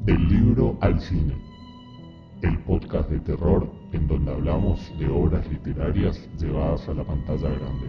Del libro al cine, el podcast de terror en donde hablamos de obras literarias llevadas a la pantalla grande.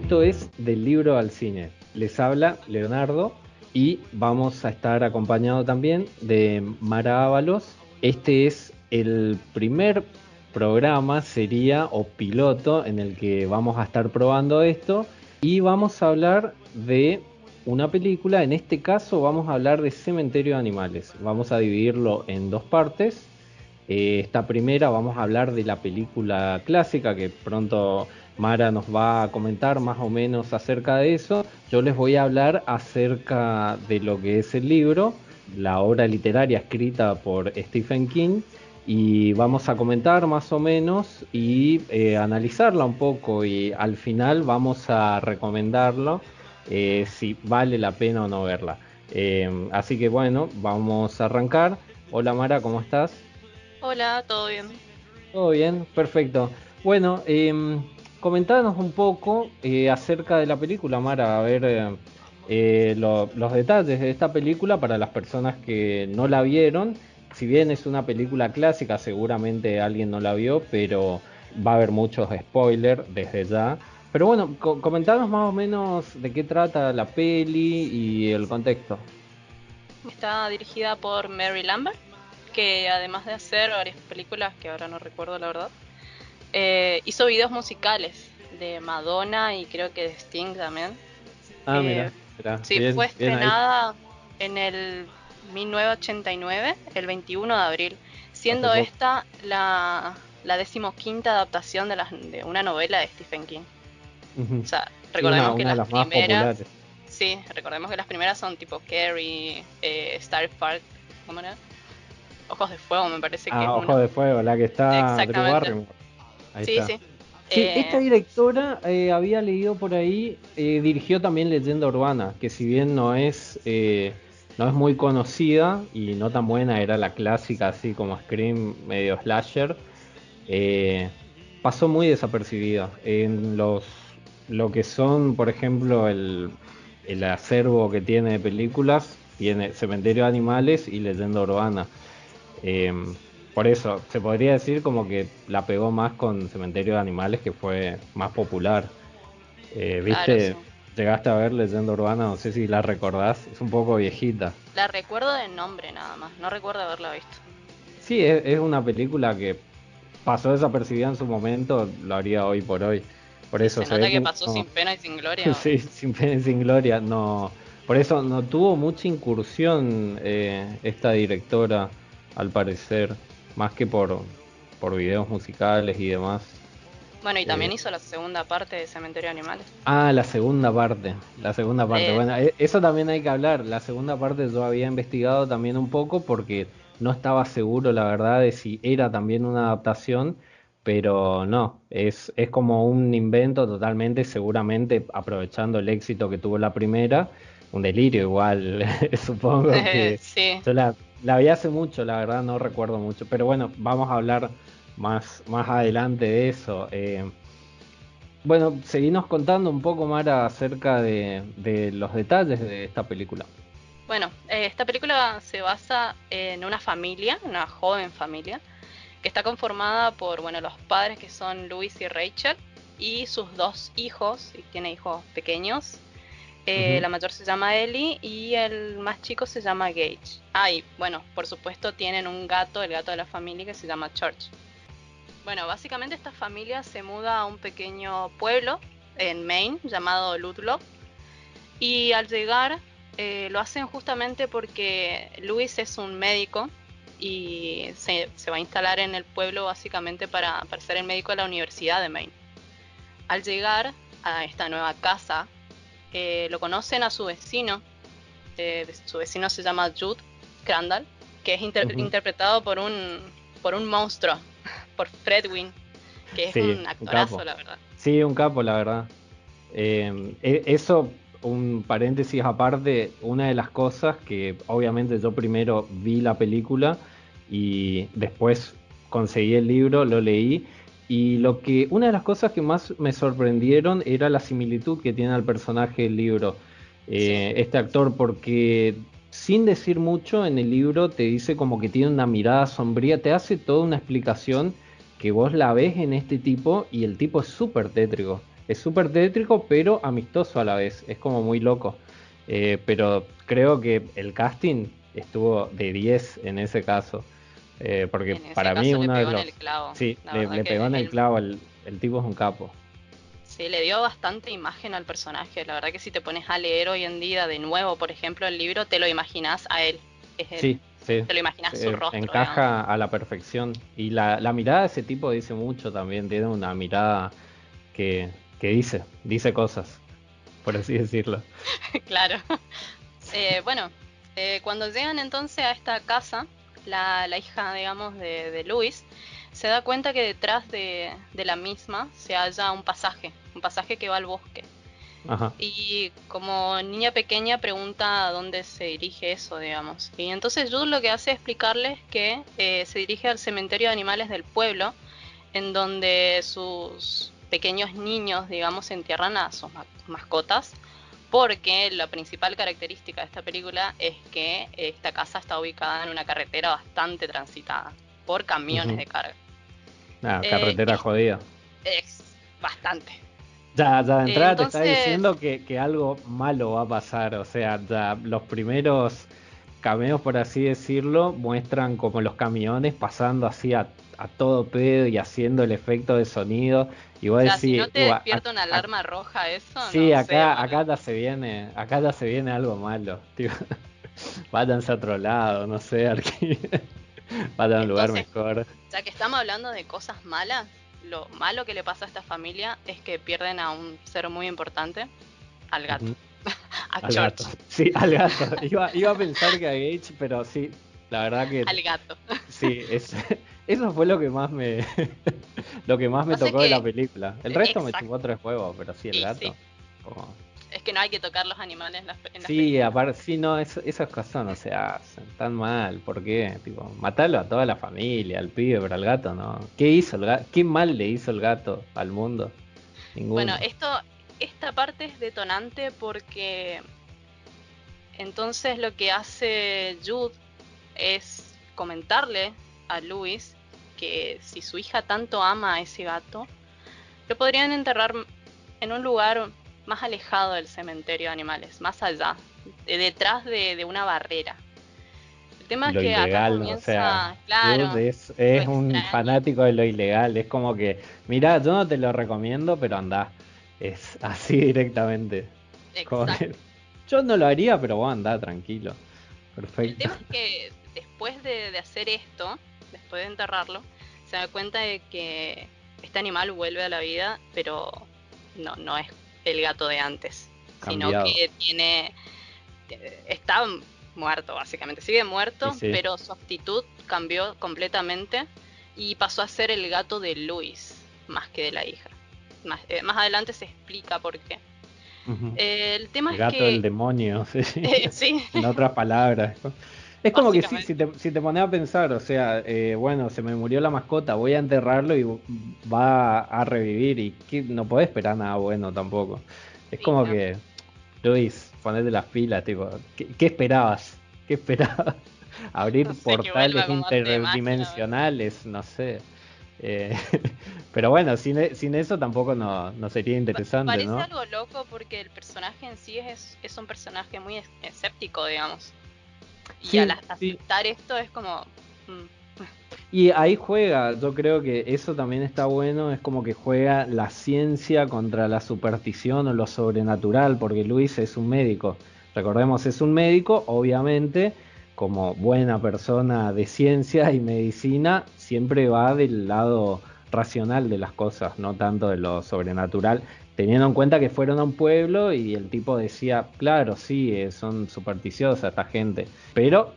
Esto es Del libro al cine. Les habla Leonardo y vamos a estar acompañados también de Mara Ábalos. Este es el primer programa, sería, o piloto, en el que vamos a estar probando esto y vamos a hablar de una película. En este caso vamos a hablar de Cementerio de Animales. Vamos a dividirlo en dos partes. Esta primera vamos a hablar de la película clásica, que pronto Mara nos va a comentar más o menos acerca de eso. Yo les voy a hablar acerca de lo que es el libro, la obra literaria escrita por Stephen King, y vamos a comentar más o menos y analizarla un poco, y al final vamos a recomendarlo, si vale la pena o no verla. Así que bueno, vamos a arrancar. Hola Mara, ¿cómo estás? Hola, ¿todo bien? Todo bien, perfecto. Bueno, comentanos un poco acerca de la película, Mara, a ver los detalles de esta película para las personas que no la vieron. Si bien es una película clásica, seguramente alguien no la vio, pero va a haber muchos spoilers desde ya. Pero bueno, comentanos más o menos de qué trata la peli y el contexto. Está dirigida por Mary Lambert, que además de hacer varias películas, que ahora no recuerdo la verdad, hizo videos musicales de Madonna y creo que de Sting también. Ah, Eh, mira, mira, sí, fue bien, bien ahí. estrenada en el 1989, el 21 de abril, Hace siendo poco. esta la decimoquinta adaptación de una novela de Stephen King. Ujú. O sea, Sí, recordemos que una de las las más primeras, populares. sí, recordemos que las primeras son tipo Carrie, Starfire, ¿cómo era? Ojos de Fuego, me parece que es Ah, una. Ojo de Fuego, la que está Drew Exactamente. Barrymore. Ahí Sí, está. sí. Sí, esta Eh, directora, había leído por ahí, dirigió también Leyenda Urbana, que si bien no es muy conocida y no tan buena, era la clásica así como Scream, medio slasher, eh, pasó muy desapercibida. Lo que son, por ejemplo, el acervo que tiene de películas, tiene Cementerio de Animales y Leyenda Urbana. Eh, por eso, se podría decir como que la pegó más con Cementerio de Animales, que fue más popular. claro, sí. ¿Viste? Llegaste a ver Leyenda Urbana, no sé si la recordás, es un poco viejita. La recuerdo de nombre nada más, no recuerdo haberla visto. Sí, es una película que pasó desapercibida en su momento, lo haría hoy por hoy. Por Sí, eso se se nota ve que que pasó no, sin pena y sin gloria. sí, sin pena y sin gloria, no. Por eso no tuvo mucha incursión esta directora, al parecer, más que por videos musicales y demás. Bueno, y Eh, también hizo la segunda parte de Cementerio de Animales. la segunda parte, la segunda parte. Eh, Bueno, eso también hay que hablar. La segunda parte yo había investigado también un poco porque no estaba seguro, la verdad, de si era también una adaptación, pero no, es como un invento totalmente, seguramente aprovechando el éxito que tuvo la primera, un delirio igual, supongo que sí, yo la vi hace mucho, la verdad, no recuerdo mucho, pero bueno, vamos a hablar más adelante de eso. Bueno, seguinos contando un poco, Mara, acerca de los detalles de esta película. bueno, esta película se basa en una familia, una joven familia, que está conformada por, bueno, los padres que son Luis y Rachel y sus dos hijos, y tiene hijos pequeños. Ujú, La mayor se llama Ellie y el más chico se llama Gage. Ah, y bueno, por supuesto tienen un gato, el gato de la familia, que se llama Church. Bueno, básicamente esta familia se muda a un pequeño pueblo en Maine llamado Ludlow, y al llegar lo hacen justamente porque Luis es un médico y se va a instalar en el pueblo básicamente para ser el médico de la Universidad de Maine. Al llegar a esta nueva casa, lo conocen a su vecino. Su vecino se llama Jude Crandall, que es ujú. interpretado por un monstruo, por Fredwin, que es Sí, un un actorazo, capo. la verdad. Sí, un capo, la verdad. Eso, un paréntesis aparte, una de las cosas que obviamente yo primero vi la película y después conseguí el libro, lo leí. Y una de las cosas que más me sorprendieron era la similitud que tiene al personaje del libro, Sí, este actor, porque sin decir mucho en el libro te dice como que tiene una mirada sombría, te hace toda una explicación que vos la ves en este tipo y el tipo es súper tétrico pero amistoso a la vez, es como muy loco. Pero creo que el casting estuvo de 10 en ese caso. Porque en ese para mí caso le uno de pegó en el los... clavo. Sí, La verdad le pegó que en el él clavo, el tipo es un capo. sí le dio bastante imagen al personaje. La verdad que si te pones a leer hoy en día de nuevo, por ejemplo, el libro, te lo imaginas a él. Es él. Sí, sí, Te lo imaginas su rostro, digamos. encaja a la perfección. Y la mirada de ese tipo dice mucho también, tiene una mirada que dice cosas, por así decirlo. Claro. Bueno, cuando llegan entonces a esta casa, la hija, digamos, de Luis, se da cuenta que detrás de la misma se halla un pasaje que va al bosque. Ajá. Y como niña pequeña pregunta a dónde se dirige eso, digamos. Y entonces Jude lo que hace es explicarles que se dirige al cementerio de animales del pueblo, en donde sus pequeños niños, digamos, entierran a sus mascotas, porque la principal característica de esta película es que esta casa está ubicada en una carretera bastante transitada por camiones Ujú. de carga. Carretera Es, jodida. es bastante. Ya de entrada te está Entonces, diciendo que algo malo va a pasar. O sea, ya los primeros cameos, por así decirlo, muestran como los camiones pasando así a todo pedo y haciendo el efecto de sonido. Y vos o sea, si no decís, te despierta una alarma roja eso, sí, no sé, acá boludo. acá ya se viene algo malo. Tipo, váyanse a otro lado, no sé, vayan a un lugar Entonces, mejor. ya que estamos hablando de cosas malas, lo malo que le pasa a esta familia es que pierden a un ser muy importante, al gato, Ujú. a Al gato. George, Sí, al gato. Iba a pensar que a Gage, pero sí, la verdad que al gato. sí, eso fue lo que más lo que más me Pasa tocó de la que, película. El resto me exacto, chupó tres juegos, pero sí, el y sí, gato. Como... es que no hay que tocar los animales en las Sí, películas. aparte, sí, no, esas cosas no se hacen tan mal. ¿Por qué? Tipo, matarlo a toda la familia, al pibe, pero al gato no. ¿Qué hizo el gato? ¿Qué mal le hizo el gato al mundo? Bueno, Ninguno. esta parte es detonante porque entonces lo que hace Jude es comentarle a Luis que si su hija tanto ama a ese gato, lo podrían enterrar en un lugar más alejado del cementerio de animales, más allá, detrás de una barrera. El tema es Lo que acá ilegal, o sea, comienza, claro, Jude lo es un extraño. fanático de lo ilegal. Es como que, mira, yo no te lo recomiendo, pero anda. Es así directamente. Como que Exacto. yo no lo haría, pero vos andá tranquilo. El Perfecto. tema es que después de hacer esto, después de enterrarlo, se da cuenta de que este animal vuelve a la vida, pero no es el gato de antes, sino Cambiado. que está muerto básicamente, sigue Y muerto, sí. pero su actitud cambió completamente y pasó a ser el gato de Luis más que de la hija. Más adelante se explica por qué. Ujú. El tema El es gato del que, demonio, sí. sí, En otras palabras. Es como que sí, básicamente. si te pones a pensar, o sea, bueno, se me murió la mascota, voy a enterrarlo y va a revivir y no podés esperar nada bueno tampoco. Es Sí, como no. que, Luis, ponete las pilas, tipo, ¿qué esperabas? ¿Qué esperabas? No Abrir sé, que vuelva portales como arte de magia, boludo. interdimensionales, no sé. Eh, pero bueno, sin eso tampoco no sería interesante, Parece ¿no? algo loco porque el personaje en sí es un personaje muy escéptico, digamos. Y al Sí, sí. aceptar esto es como... mm, Y ahí juega, yo creo que eso también está bueno, es como que juega la ciencia contra la superstición o lo sobrenatural, porque Luis es un médico. Recordemos, es un médico, obviamente, como buena persona de ciencia y medicina, siempre va del lado racional de las cosas, no tanto de lo sobrenatural, teniendo en cuenta que fueron a un pueblo y el tipo decía, claro, sí, son supersticiosas esta gente, pero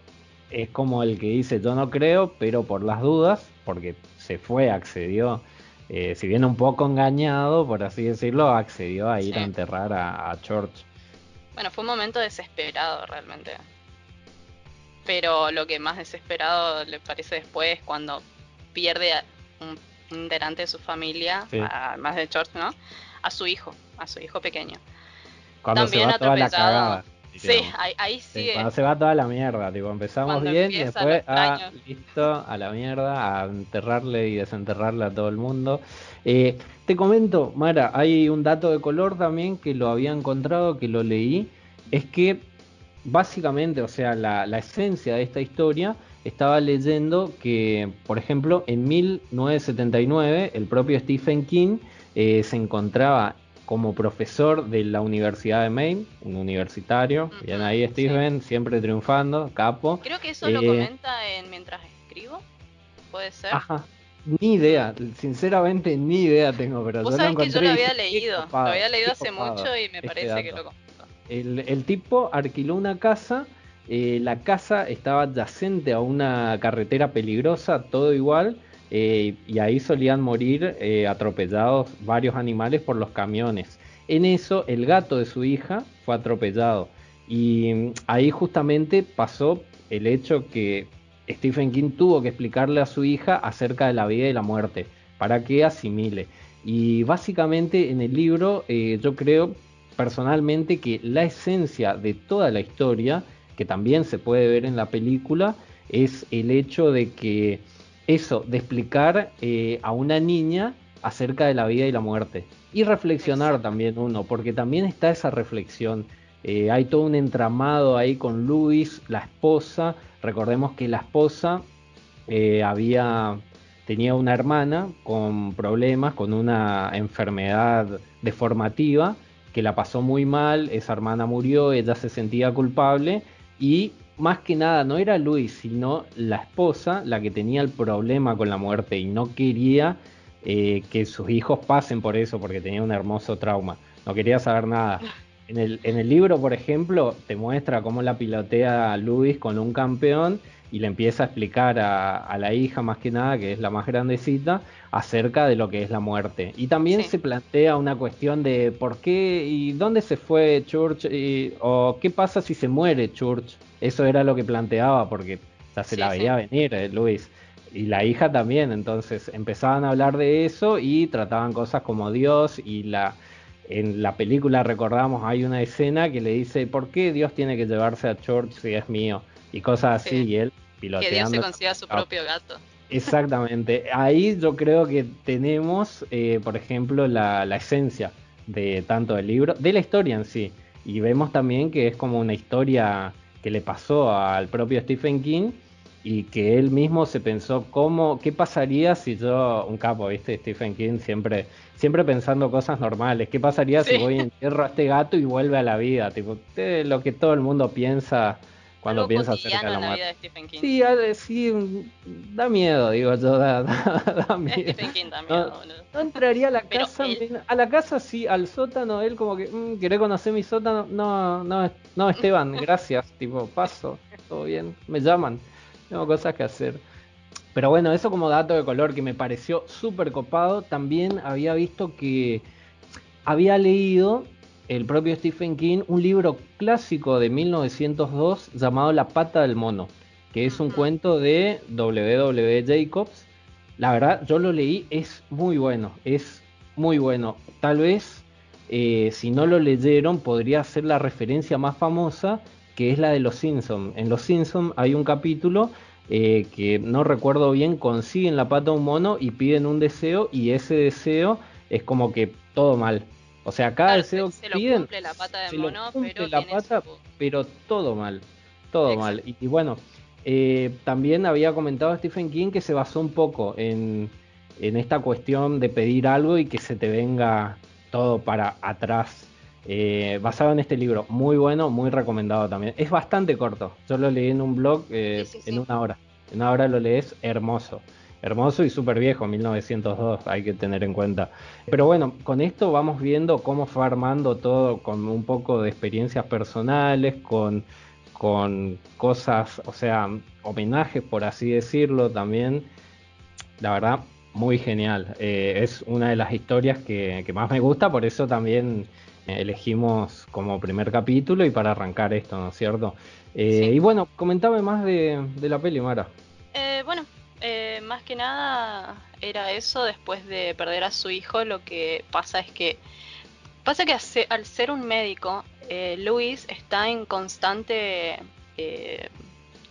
es como el que dice yo no creo, pero por las dudas, porque se fue, accedió, si bien un poco engañado, por así decirlo, accedió a ir a sí. enterrar a George. Bueno, fue un momento desesperado realmente. Pero lo que más desesperado le parece después es cuando pierde un integrante de su familia, Sí. además de George, ¿no? A su hijo pequeño. Cuando También se va toda la atropellado. cagada. Sí, Digamos. ahí Sí, sigue. cuando se va toda la mierda, tipo, empezamos Cuando bien y empieza lo después, extraño. listo, a la mierda, a enterrarle y desenterrarle a todo el mundo. Te comento, Mara, hay un dato de color también que lo había encontrado, que lo leí, es que básicamente, o sea, la esencia de esta historia, estaba leyendo que, por ejemplo, en 1979, el propio Stephen King se encontraba como profesor de la Universidad de Maine, un universitario, bien ahí Sí. Stephen, siempre triunfando, capo. Creo que eso lo comenta en Mientras escribo, ¿puede ser? Ajá, ni idea, sinceramente ni idea tengo, pero Vos yo lo sabés que yo encontré lo y había dije, leído, qué hace copado mucho y me este parece que dato. lo comentó. El tipo alquiló una casa, la casa estaba adyacente a una carretera peligrosa, todo igual, y ahí solían morir atropellados varios animales por los camiones. En eso, el gato de su hija fue atropellado. Y ahí justamente pasó el hecho que Stephen King tuvo que explicarle a su hija acerca de la vida y la muerte, para que asimile. Y básicamente en el libro yo creo personalmente que la esencia de toda la historia, que también se puede ver en la película, es el hecho de que eso, de explicar a una niña acerca de la vida y la muerte. Y reflexionar Exacto. también uno, porque también está esa reflexión. Hay todo un entramado ahí con Luis, la esposa. Recordemos que la esposa tenía una hermana con problemas, con una enfermedad deformativa, que la pasó muy mal, esa hermana murió, ella se sentía culpable y más que nada no era Luis, sino la esposa la que tenía el problema con la muerte y no quería que sus hijos pasen por eso porque tenía un hermoso trauma, no quería saber nada. En el libro, por ejemplo, te muestra cómo la pilotea Luis con un campeón y le empieza a explicar a la hija más que nada, que es la más grandecita, acerca de lo que es la muerte. Y también Sí, se plantea una cuestión de por qué y dónde se fue Church o qué pasa si se muere Church. Eso era lo que planteaba porque ya se la sí, sí. veía venir, Luis. Y la hija también, entonces empezaban a hablar de eso y trataban cosas como Dios y en la película recordamos hay una escena que le dice ¿por qué Dios tiene que llevarse a Church si es mío? Y cosas Sí. así, y él Que Dios se piloteando. consiga su propio gato. Exactamente. Ahí yo creo que tenemos, por ejemplo, la esencia de tanto del libro, de la historia en sí. Y vemos también que es como una historia que le pasó al propio Stephen King y que él mismo se pensó qué pasaría si yo, un capo, ¿viste? Stephen King siempre pensando cosas normales. ¿Qué pasaría si Sí. voy y entierro a este gato y vuelve a la vida? Tipo, lo que todo el mundo piensa cuando Algo piensa acerca de cotidiano la en la muerte. vida de Stephen King. Sí, sí, da miedo, digo yo, da miedo. Stephen King da miedo, No, boludo. no entraría a la Pero casa, él, a la casa sí, al sótano, él como que, ¿querés conocer mi sótano? No, no, no, Esteban, gracias, tipo, paso, todo bien, me llaman, tengo cosas que hacer. Pero bueno, eso como dato de color que me pareció súper copado, también había visto que había leído el propio Stephen King un libro clásico de 1902 llamado La pata del mono, que es un ujú, cuento de W. Jacobs. La verdad, yo lo leí, es muy bueno, es muy bueno. Tal vez, si no lo leyeron, podría ser la referencia más famosa, que es la de Los Simpsons. En Los Simpsons hay un capítulo que no recuerdo bien, consiguen la pata de un mono y piden un deseo y ese deseo es como que todo mal. O sea, cada claro, deseo que se lo piden cumple la pata de se lo mono, cumple pero la tiene pata, su... pero todo mal, todo mal. Exacto. Y bueno, también había comentado Stephen King que se basó un poco en esta cuestión de pedir algo y que se te venga todo para atrás. Basado en este libro, muy bueno, muy recomendado también. Es bastante corto, yo lo leí en un blog Sí, sí, en sí. una hora. En una hora lo lees, hermoso. Hermoso y súper viejo, 1902, hay que tener en cuenta. Pero bueno, con esto vamos viendo cómo fue armando todo con un poco de experiencias personales, con cosas, o sea, homenajes, por así decirlo, también. La verdad, muy genial. Es una de las historias que más me gusta, por eso también elegimos como primer capítulo y para arrancar esto, ¿no es cierto? Sí. Y bueno, comentame más de la peli, Mara. Bueno, más más que nada era eso. Después de perder a su hijo, lo que pasa es que al ser un médico, Luis está en constante,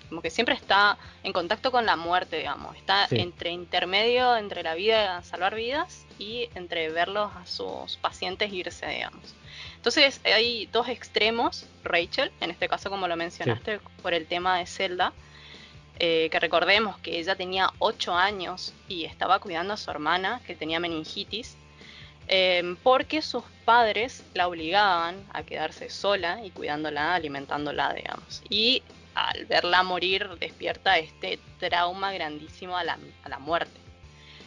como que siempre está en contacto con la muerte, digamos. Está Sí, entre intermedio entre la vida, salvar vidas, y entre verlos a sus pacientes irse, digamos. Entonces hay dos extremos. Rachel, en este caso como lo sí, mencionaste, por el tema de Zelda, que recordemos que ella tenía 8 años y estaba cuidando a su hermana que tenía meningitis, porque sus padres la obligaban a quedarse sola y cuidándola, alimentándola, digamos. Y al verla morir despierta este trauma grandísimo a la muerte.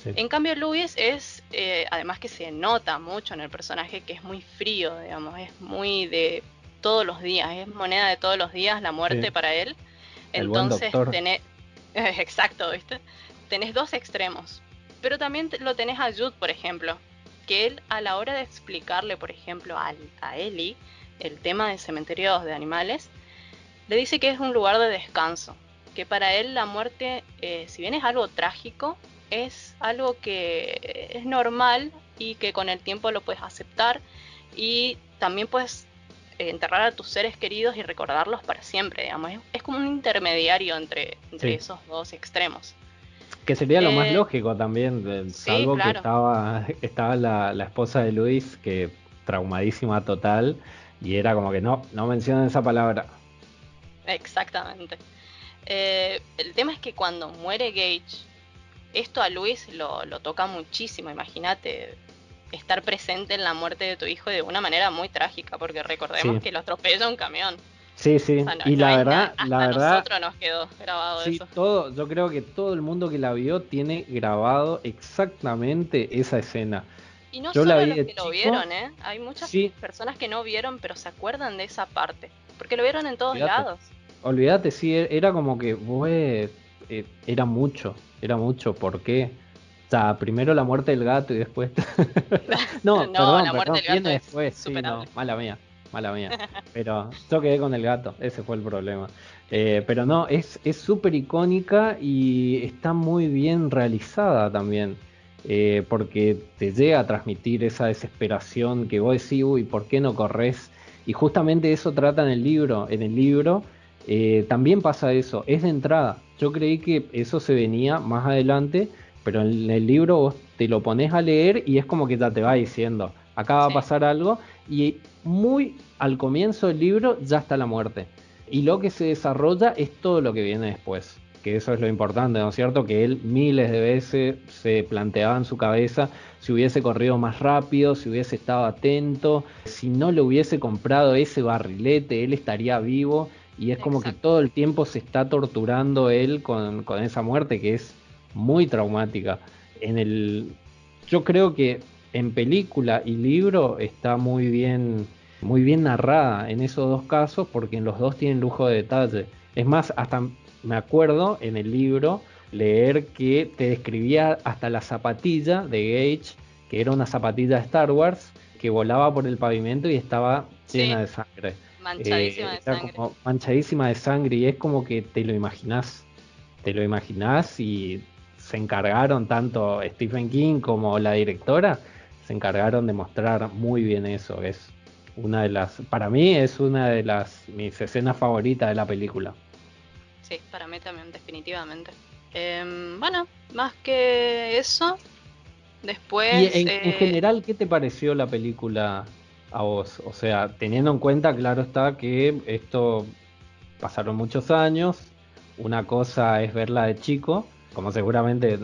sí. En cambio, Luis es, además que se nota mucho en el personaje, que es muy frío, digamos, es muy de todos los días, es moneda de todos los días la Sí. muerte para él. El buen Entonces doctor. tenés, exacto, ¿viste? Tenés dos extremos. Pero también lo tenés a Jude, por ejemplo, que él a la hora de explicarle, por ejemplo, a Ellie el tema de cementerios de animales, le dice que es un lugar de descanso, que para él la muerte, si bien es algo trágico, es algo que es normal y que con el tiempo lo puedes aceptar, y también puedes enterrar a tus seres queridos y recordarlos para siempre, digamos. Es como un intermediario entre Sí. esos dos extremos. Que sería lo más Eh, lógico también, sí, salvo que claro, estaba la esposa de Luis, que traumadísima total, y era como que no mencionen esa palabra. exactamente. El tema es que cuando muere Gage, esto a Luis lo toca muchísimo. Imagínate estar presente en la muerte de tu hijo de una manera muy trágica, porque recordemos Sí, que lo atropella un camión. sí, O sí. sea, Y no la es nada, verdad, hasta nosotros nos quedó grabado sí, eso. yo creo que todo el mundo que la vio tiene grabado exactamente esa escena. Y no Yo la solo vi los de que lo chico, vieron, ¿eh? Hay muchas sí, personas que no vieron, pero se acuerdan de esa parte, porque lo vieron en todos olvídate. lados. Olvídate, sí, era como que, era mucho, ¿por qué? O sea, primero la muerte del gato y después... No, No, la muerte perdón, del gato viene es después, sí, insuperable. no, mala mía. Pero yo quedé con el gato, ese fue el problema. Pero no, es súper icónica y está muy bien realizada también, porque te llega a transmitir esa desesperación que vos decís, uy, ¿por qué no corres? Y justamente eso trata en el libro. En el libro también pasa eso, es de entrada. Yo creí que eso se venía más adelante, pero en el libro vos te lo pones a leer y es como que ya te va diciendo, acá va a Sí, pasar algo, y muy al comienzo del libro ya está la muerte. Y lo que se desarrolla es todo lo que viene después, que eso es lo importante, ¿no es cierto? Que él miles de veces se planteaba en su cabeza si hubiese corrido más rápido, si hubiese estado atento, si no le hubiese comprado ese barrilete, él estaría vivo. Y es como que exacto. todo el tiempo se está torturando él con esa muerte que es muy traumática. En el, yo creo que en película y libro está muy bien narrada en esos dos casos, porque en los dos tienen lujo de detalle. Es más, hasta me acuerdo en el libro leer que te describía hasta la zapatilla de Gage, que era una zapatilla de Star Wars, que volaba por el pavimento y estaba llena Sí, de sangre. manchadísima de Era sangre. como manchadísima de sangre y es como que te lo imaginás y se encargaron tanto Stephen King como la directora, se encargaron de mostrar muy bien eso. Es una de para mí es una de mis escenas favoritas de la película. Sí, para mí también, definitivamente. Bueno, más que eso, Y después, en general, ¿qué te pareció la película a vos? O sea, teniendo en cuenta, claro está, que esto pasaron muchos años, una cosa es verla de chico, como seguramente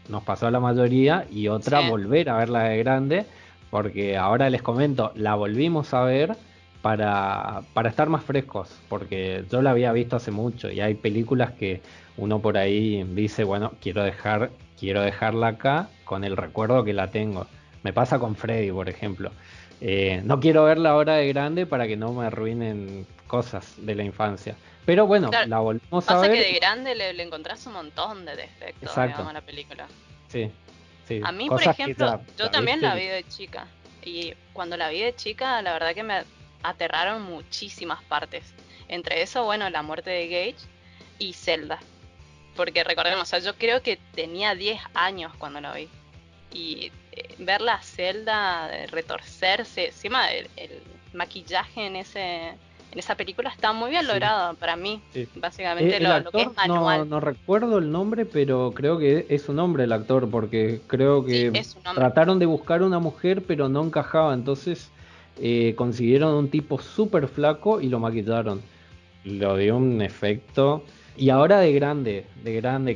nos pasó a la mayoría, y otra sí, volver a verla de grande, porque ahora les comento, la volvimos a ver para estar más frescos, porque yo la había visto hace mucho y hay películas que uno por ahí dice, bueno, quiero dejarla acá con el recuerdo que la tengo. Me pasa con Freddy, por ejemplo. No quiero verla ahora de grande para que no me arruinen cosas de la infancia. Pero bueno, claro, la volvimos a pasa que ver de y... grande le encontrás un montón de defectos, digamos, Exacto, a la película. sí, sí. A mí, por Cosas que ejemplo, yo ya también viste la y... vi de chica. Y cuando la vi de chica, la verdad que me aterraron muchísimas partes. Entre eso, bueno, la muerte de Gage y Zelda. porque recordemos, o sea, yo creo que tenía 10 años cuando lo vi. Y ver la Zelda retorcerse, encima el maquillaje en esa película está muy bien Sí, logrado para mí, sí. básicamente El lo que es actor, no, manual. no recuerdo el nombre, pero creo que es un hombre el actor, porque creo Sí, que es un hombre. trataron de buscar una mujer, pero no encajaba. Entonces consiguieron un tipo súper flaco y lo maquillaron. Lo dio un efecto. Y ahora de grande,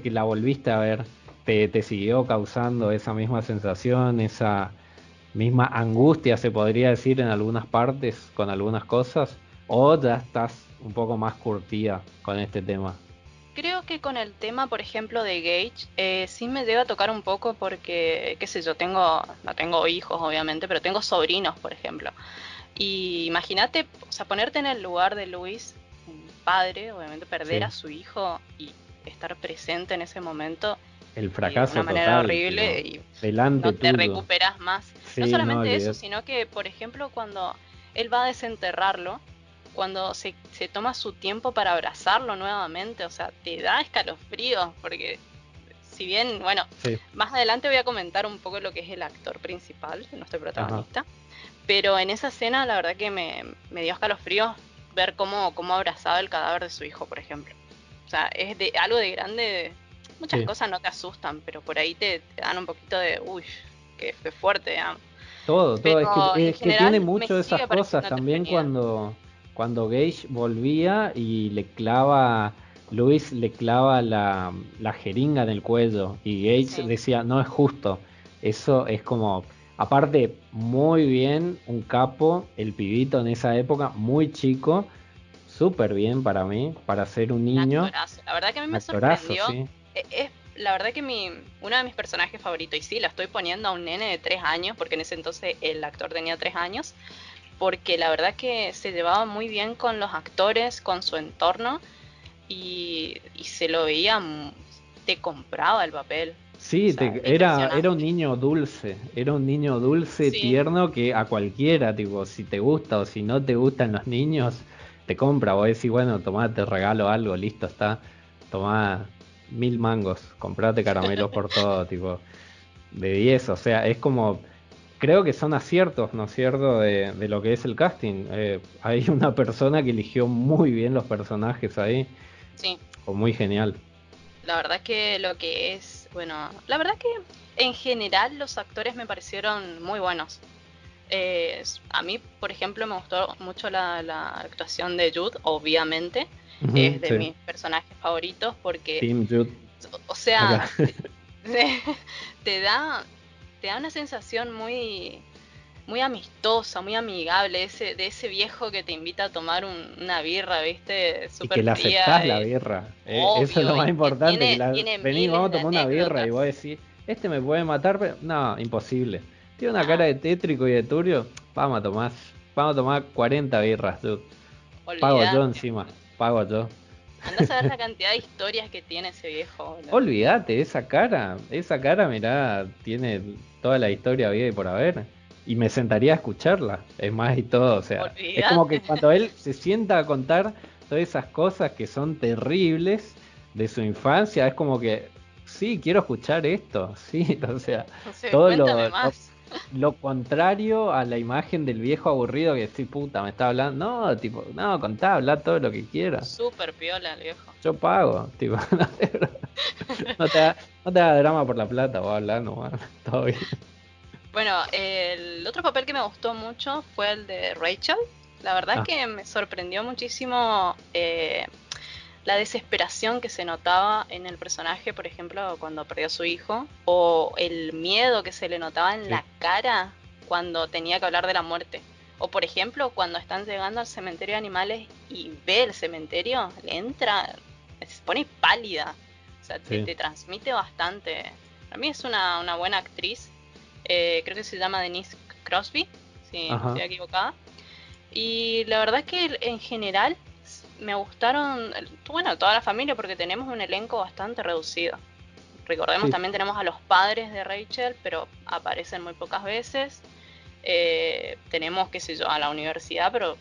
que la volviste a ver, te siguió causando esa misma sensación, esa misma angustia, se podría decir, en algunas partes, con algunas cosas, o ya estás un poco más curtida con este tema. Creo que con el tema, por ejemplo, de Gage, sí me llega a tocar un poco porque, qué sé yo, no tengo hijos, obviamente, pero tengo sobrinos, por ejemplo. Y imagínate, o sea, ponerte en el lugar de Luis, un padre, obviamente, perder a Sí, su hijo y estar presente en ese momento el de una fracaso manera total, tipo, horrible y delante no te tuyo. recuperas más. No Sí, no, solamente eso, olvidé. sino que, por ejemplo, cuando él va a desenterrarlo, cuando se toma su tiempo para abrazarlo nuevamente, o sea, te da escalofríos, porque si bien, bueno, Sí, más adelante voy a comentar un poco lo que es el actor principal, nuestro ajá. protagonista, pero en esa escena la verdad que me dio escalofríos ver cómo abrazaba el cadáver de su hijo, por ejemplo. O sea, es de algo de grande, muchas Sí. cosas no te asustan, pero por ahí te dan un poquito de, uy, qué fuerte, digamos. Todo, Pero en es que tiene general me mucho de esas sigue cosas pareciendo también entretenida. cuando Gage volvía y Luis le clava la jeringa en el cuello y Gage Sí, decía, no es justo, eso es como, aparte, muy bien, un capo, el pibito en esa época, muy chico, súper bien para mí, para ser un un niño, actorazo. La verdad que a mí un me actorazo, sorprendió. sí. Es la verdad que uno de mis personajes favoritos, y sí, lo estoy poniendo a un nene de 3 años, porque en ese entonces el actor tenía 3 años, porque la verdad que se llevaba muy bien con los actores, con su entorno, y se lo veía, te compraba el papel. O Sí, sea, era un impresionante. niño dulce, Sí, tierno, que a cualquiera, tipo, si te gusta o si no te gustan los niños, te compra. Vos decís, bueno, tomá, te regalo algo, listo, está. Tomá 1000 mangos, comprate caramelos por todo, tipo, de 10. O sea, es como, creo que son aciertos, ¿no es cierto?, de lo que es el casting. Hay una persona que eligió muy bien los personajes ahí, sí. o muy genial. La verdad que lo que es, bueno, la verdad que en general los actores me parecieron muy buenos. A mí, por ejemplo, me gustó mucho la actuación de Jude, obviamente. Ujú, Es de sí, mis personajes favoritos porque, Team Jude, o acá. sea, te da, te da una sensación muy amistosa, muy amigable, de ese viejo que te invita a tomar una birra, ¿viste? Y Súper que la aceptás fría, la birra. Eso es obvio, lo y más que importante. tiene Vení, vamos miles a de tomar una birra. Y vos anécdotas. decís, este me puede matar, pero no, imposible. Tiene una cara Nada, de tétrico y de turbio. Vamos a tomar 40 birras, dude. Pago yo olvídate. encima. Pago yo. Andás a ver la cantidad de historias que tiene ese viejo, boludo. Olvídate, esa cara, mirá, tiene toda la historia vida y por haber. Y me sentaría a escucharla, es más y todo. O sea, es como que Olvídate. cuando él se sienta a contar todas esas cosas que son terribles de su infancia, es como que, sí, quiero escuchar esto, sí, o sea, O sea, todo cuéntame más. lo contrario a la imagen del viejo aburrido que sí, puta, me está hablando. No, tipo, no, contá, habla todo lo que quieras. Súper piola el viejo. Yo pago, tipo, no te da, no te da drama por la plata, vos hablando, nomás, todo bien. Bueno, el otro papel que me gustó mucho fue el de Rachel. La verdad Ah, que me sorprendió muchísimo la desesperación que se notaba en el personaje, por ejemplo, cuando perdió a su hijo, o el miedo que se le notaba en sí, la cara cuando tenía que hablar de la muerte. O por ejemplo, cuando están llegando al cementerio de animales y ve el cementerio, le entra, se pone pálida. O sea, sí, te transmite bastante. Para mí es una buena actriz. Creo que se llama Denise Crosby, si no ajá, estoy equivocada. Y la verdad es que en general me gustaron, bueno, toda la familia porque tenemos un elenco bastante reducido. Recordemos sí. también tenemos a los padres de Rachel, pero aparecen muy pocas veces. Tenemos, qué sé yo, a la universidad, pero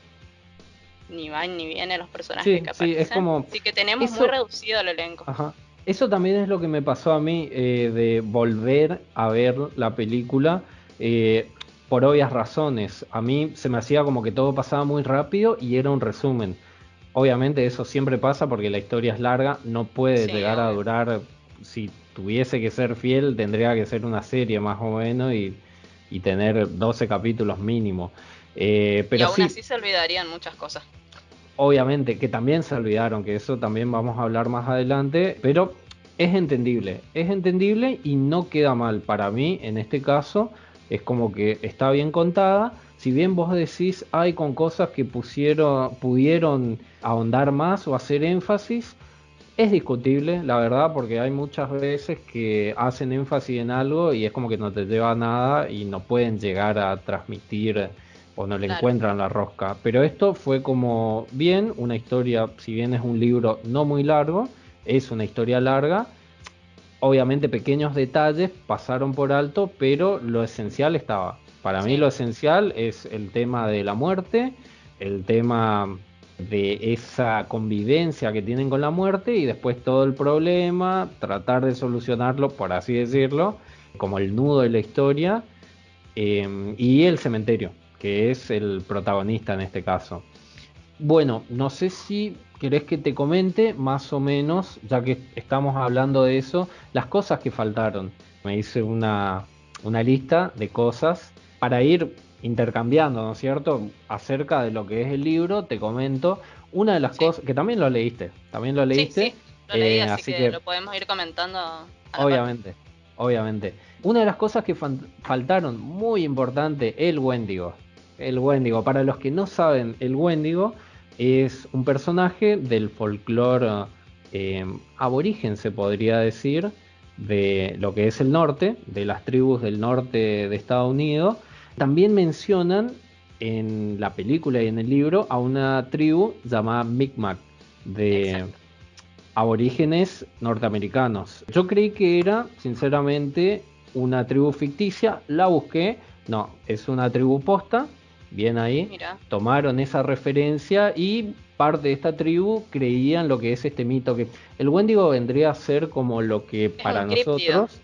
ni van ni vienen los personajes Sí, que sí, es aparecen. como Así que tenemos muy eso, reducido el elenco. ajá. Eso también es lo que me pasó a mí, de volver a ver la película, eh, por obvias razones. A mí se me hacía como que todo pasaba muy rápido y era un resumen. Obviamente eso siempre pasa porque la historia es larga, no puede Sí, llegar a obvio. durar, si tuviese que ser fiel, tendría que ser una serie más o menos y tener 12 capítulos mínimo. Y Pero aún sí, así se olvidarían muchas cosas. obviamente que también se olvidaron, que eso también vamos a hablar más adelante, pero es entendible y no queda mal para mí en este caso, es como que está bien contada, si bien vos decís hay con cosas que pudieron ahondar más o hacer énfasis, es discutible, la verdad, porque hay muchas veces que hacen énfasis en algo y es como que no te lleva a nada y no pueden llegar a transmitir o no le Claro, encuentran la rosca. Pero esto fue como bien, una historia, si bien es un libro no muy largo, es una historia larga. Obviamente pequeños detalles pasaron por alto, pero lo esencial estaba. Para mí sí, lo esencial es el tema de la muerte, el tema de esa convivencia que tienen con la muerte y después todo el problema, tratar de solucionarlo, por así decirlo, como el nudo de la historia, y el cementerio, que es el protagonista en este caso. Bueno, no sé si querés que te comente más o menos, ya que estamos hablando de eso, las cosas que faltaron. Me hice una lista de cosas para ir intercambiando, ¿no es cierto? Acerca de lo que es el libro, te comento. Una de las sí. cosas, que también lo Sí, leíste, sí, lo leí, así así que que lo podemos ir comentando a la par. obviamente, obviamente. Una de las cosas que faltaron, muy importante, el Wendigo. El Wendigo, para los que no saben, el Wendigo es un personaje del folclore, aborigen, se podría decir, de lo que es el norte, de las tribus del norte de Estados Unidos. También mencionan en la película y en el libro a una tribu llamada Mi'kmaq, de Exacto. aborígenes norteamericanos. Yo creí que era, sinceramente, una tribu ficticia, la busqué, no, es una tribu posta, bien ahí, Mira, tomaron esa referencia y parte de esta tribu creían lo que es este mito, que el Wendigo vendría a ser como lo que es un para críptido. nosotros,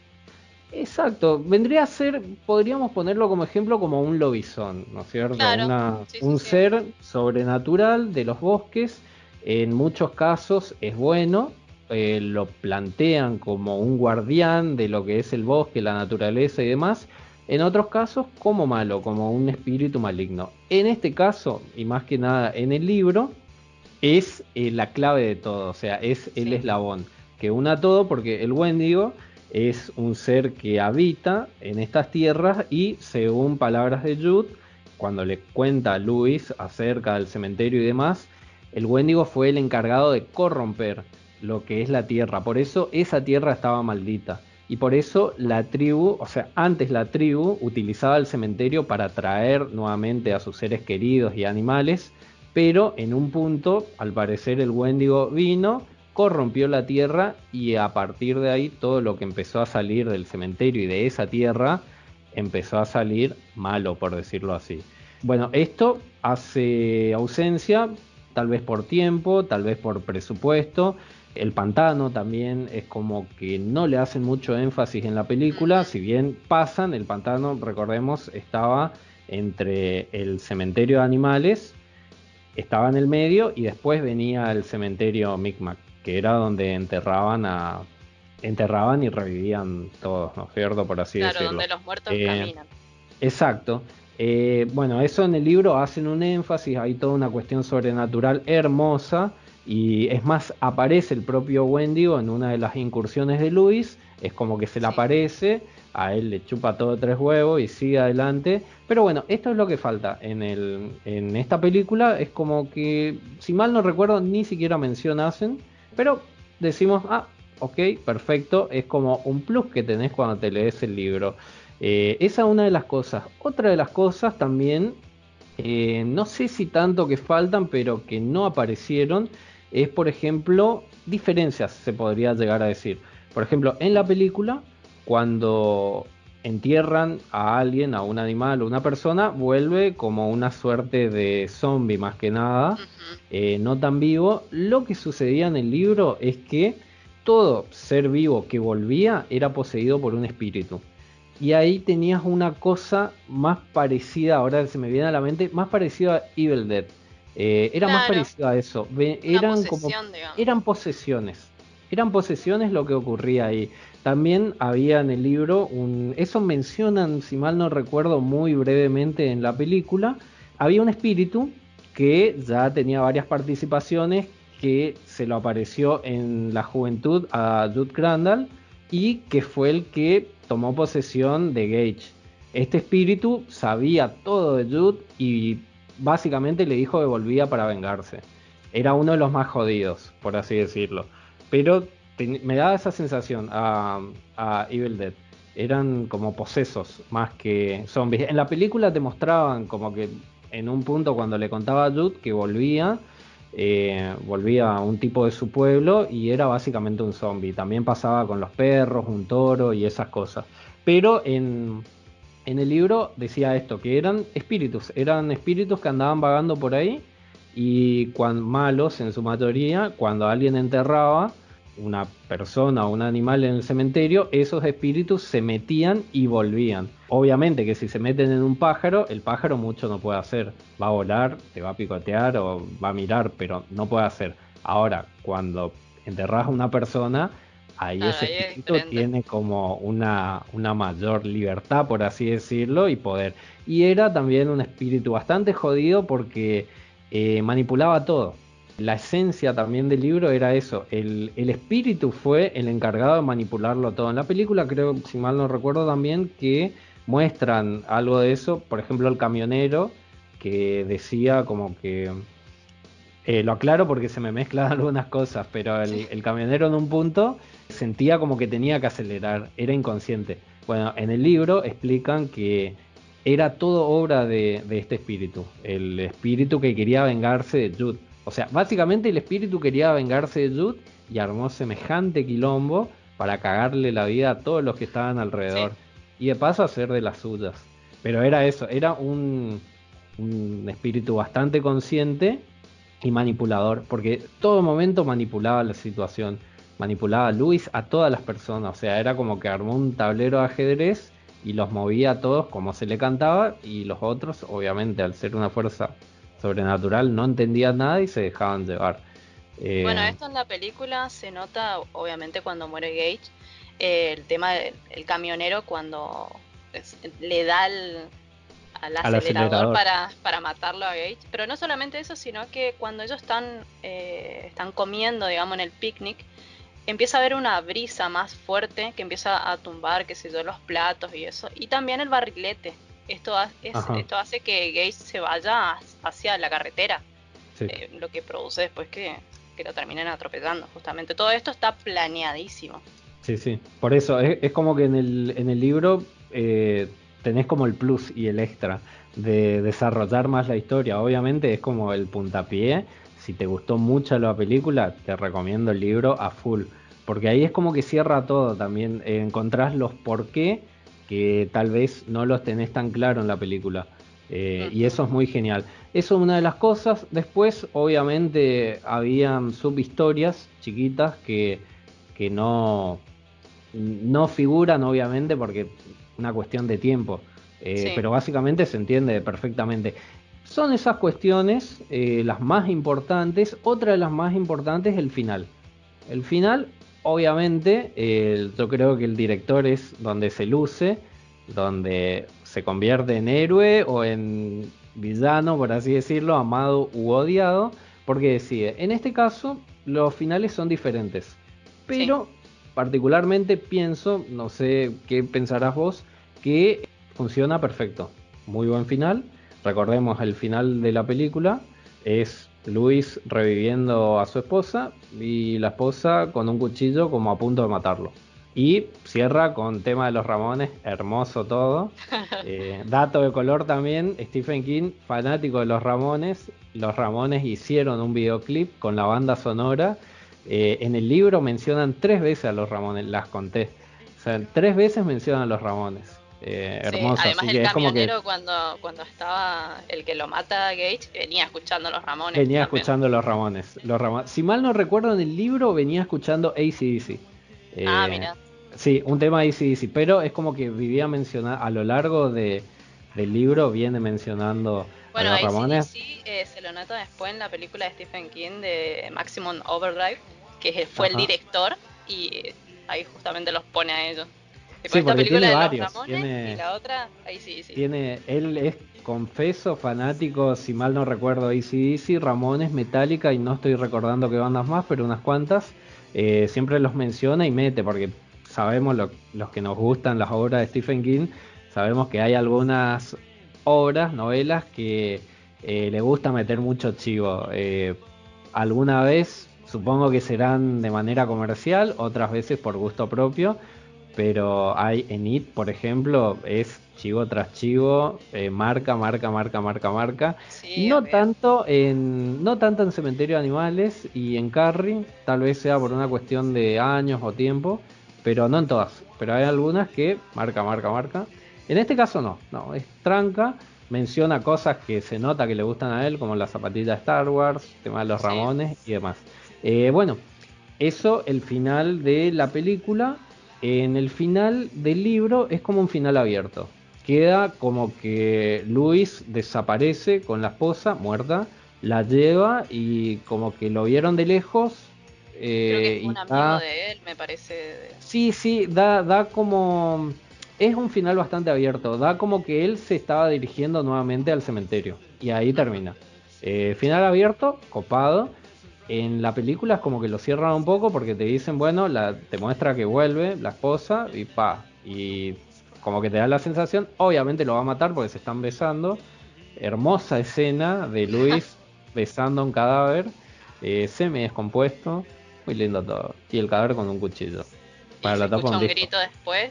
exacto, vendría a ser, podríamos ponerlo como ejemplo como un lobizón, ¿no es cierto? Claro, sí, sí, Un sí. ser sobrenatural de los bosques, en muchos casos es bueno, lo plantean como un guardián de lo que es el bosque, la naturaleza y demás, en otros casos como malo, como un espíritu maligno. En este caso, y más que nada en el libro, es la clave de todo, o sea, es el Sí. eslabón que una todo porque el Wendigo es un ser que habita en estas tierras y según palabras de Jude, cuando le cuenta a Luis acerca del cementerio y demás, el Wendigo fue el encargado de corromper lo que es la tierra, por eso esa tierra estaba maldita. Y por eso la tribu, o sea, antes la tribu utilizaba el cementerio para traer nuevamente a sus seres queridos y animales, pero en un punto, al parecer, el Wendigo vino, corrompió la tierra y a partir de ahí todo lo que empezó a salir del cementerio y de esa tierra empezó a salir malo, por decirlo así. Bueno, esto hace ausencia, tal vez por tiempo, tal vez por presupuesto. El pantano también es como que no le hacen mucho énfasis en la película, Ujú. si bien pasan, el pantano, recordemos, estaba entre el cementerio de animales, estaba en el medio y después venía el cementerio Micmac, que era donde enterraban y revivían todos, ¿no es cierto? Por así Claro, decirlo. donde los muertos Eh, caminan. exacto. Bueno, eso en el libro hacen un énfasis, hay toda una cuestión sobrenatural hermosa y es más, aparece el propio Wendigo en una de las incursiones de Luis, es como que se le Sí. aparece, a él le chupa todo tres huevos y sigue adelante. Pero bueno, esto es lo que falta en esta película. Es como que, si mal no recuerdo, ni siquiera mencionasen. Pero decimos, ah, ok, perfecto. Es como un plus que tenés cuando te lees el libro. Esa es una de las cosas. Otra de las cosas también, no sé si tanto que faltan, pero que no aparecieron, es por ejemplo, diferencias, se podría llegar a decir. Por ejemplo, en la película, cuando entierran a alguien, a un animal o una persona, vuelve como una suerte de zombie más que nada, Ujú. no tan vivo. Lo que sucedía en el libro es que todo ser vivo que volvía era poseído por un espíritu. Y ahí tenías una cosa más parecida, ahora se me viene a la mente, más parecida a Evil Dead. Era más Claro, parecido a eso. una Eran como, posesión, digamos. eran posesiones. Eran posesiones lo que ocurría ahí. También había en el libro, eso mencionan, si mal no recuerdo, muy brevemente en la película, había un espíritu que ya tenía varias participaciones, que se lo apareció en la juventud a Jude Crandall y que fue el que tomó posesión de Gage. Este espíritu sabía todo de Jude y básicamente le dijo que volvía para vengarse. Era uno de los más jodidos, por así decirlo. Pero me daba esa sensación a Evil Dead. Eran como posesos más que zombies. En la película te mostraban como que en un punto cuando le contaba a Jude que volvía a un tipo de su pueblo y era básicamente un zombie. También pasaba con los perros, un toro y esas cosas. Pero en el libro decía esto, que eran espíritus que andaban vagando por ahí y malos en su mayoría, cuando alguien enterraba una persona o un animal en el cementerio, esos espíritus se metían y volvían. Obviamente que si se meten en un pájaro, el pájaro mucho no puede hacer. Va a volar, te va a picotear o va a mirar, pero no puede hacer. Ahora, cuando enterras a una persona, ahí Claro, ese ahí es espíritu diferente. tiene como una mayor libertad, por así decirlo, y poder. Y era también un espíritu bastante jodido porque manipulaba todo. La esencia también del libro era eso, el espíritu fue el encargado de manipularlo todo. En la película creo, si mal no recuerdo también, que muestran algo de eso, por ejemplo el camionero que decía como que, lo aclaro porque se me mezclan algunas cosas, pero Sí. el camionero en un punto sentía como que tenía que acelerar, era inconsciente. Bueno, en el libro explican que era todo obra de este espíritu, el espíritu que quería vengarse de Jude. O sea, básicamente el espíritu quería vengarse de Jude y armó semejante quilombo para cagarle la vida a todos los que estaban Sí. alrededor. Y de paso hacer de las suyas. Pero era eso, era un espíritu bastante consciente y manipulador, porque todo momento manipulaba la situación, manipulaba a Luis, a todas las personas, o sea, era como que armó un tablero de ajedrez y los movía a todos como se le cantaba, y los otros, obviamente, al ser una fuerza sobrenatural, no entendían nada y se dejaban llevar. Bueno, Eh, esto en la película se nota, obviamente, cuando muere Gage. El tema del el camionero cuando le da al al acelerador acelerador. para matarlo a Gage. Pero no solamente eso, sino que cuando ellos están comiendo, digamos, en el picnic, empieza a haber una brisa más fuerte que empieza a tumbar, qué sé yo, los platos y eso. Y también el barrilete. Ajá, Esto hace que Gage se vaya hacia la carretera, sí. lo que produce después que lo terminen atropellando. Justamente todo esto está planeadísimo. Sí, sí. Por eso, es como que en el libro tenés como el plus y el extra de desarrollar más la historia. Obviamente es como el puntapié. Si te gustó mucho la película, te recomiendo el libro a full. Porque ahí es como que cierra todo también. Encontrás los por qué que tal vez no los tenés tan claro en la película. Y Ujú. eso es muy genial. Eso es una de las cosas. Después, obviamente, habían subhistorias chiquitas que no figuran obviamente porque una cuestión de tiempo, Sí, pero básicamente se entiende perfectamente. Son esas cuestiones las más importantes. Otra de las más importantes es el final. El final, obviamente, yo creo que el director es donde se luce, donde se convierte en héroe o en villano, por así decirlo, amado u odiado, porque decide. En este caso, los finales son diferentes, sí. pero particularmente pienso, no sé qué pensarás vos, que funciona perfecto. Muy buen final. Recordemos el final de la película es Luis reviviendo a su esposa y la esposa con un cuchillo como a punto de matarlo. Y cierra con tema de los Ramones, hermoso todo. Dato de color también, Stephen King, fanático de los Ramones hicieron un videoclip con la banda sonora. En el libro mencionan 3 veces a los Ramones, las conté. O sea, 3 veces mencionan a los Ramones. Sí, hermoso. además Así el que es como que camionero cuando estaba el que lo mata a Gage, venía escuchando los Ramones venía también. escuchando los Ramones. Si mal no recuerdo en el libro, venía escuchando AC/DC. Ah, Eh, mira. sí, un tema AC/DC, pero es como que vivía mencionando, a lo largo del libro viene mencionando a Bueno, los Ramones. AC/DC se lo nota después en la película de Stephen King de Maximum Overdrive, fue el Ajá. director y ahí justamente los pone a ellos. Tipo, Sí, esta porque película tiene de los varios. Ramones y la otra AC/DC. Él es confeso fanático, si mal no recuerdo, AC/DC, Ramones, Metallica y no estoy recordando qué bandas más, pero unas cuantas. Siempre los menciona y mete, porque sabemos los que nos gustan las obras de Stephen King, sabemos que hay algunas obras, novelas que le gusta meter mucho chivo. Alguna vez supongo que serán de manera comercial, otras veces por gusto propio. Pero hay en It, por ejemplo, es chivo tras chivo, marca, marca, marca, marca, marca. Sí, obvio. No tanto en Cementerio de Animales y en Carrie, tal vez sea por una cuestión de años o tiempo, pero no en todas. Pero hay algunas que marca, marca, marca. En este caso no, es tranca, menciona cosas que se nota que le gustan a él, como la zapatilla de Star Wars, tema de los Sí. Ramones y demás. Bueno, eso, el final de la película. En el final del libro es como un final abierto. Queda como que Luis desaparece con la esposa muerta, la lleva y como que lo vieron de lejos. Creo que es un Y amigo da, de él, me parece. sí, sí, da como... Es un final bastante abierto, da como que él se estaba dirigiendo nuevamente al cementerio y ahí Ujú. termina. Final abierto, copado. En la película es como que lo cierran un poco porque te dicen, bueno, te muestra que vuelve la esposa y pa. Y como que te da la sensación, obviamente lo va a matar porque se están besando. Hermosa escena de Luis besando a un cadáver, semi descompuesto, muy lindo todo. Y el cadáver con un cuchillo. Y Para se la tapa de escucha un un disco. grito después,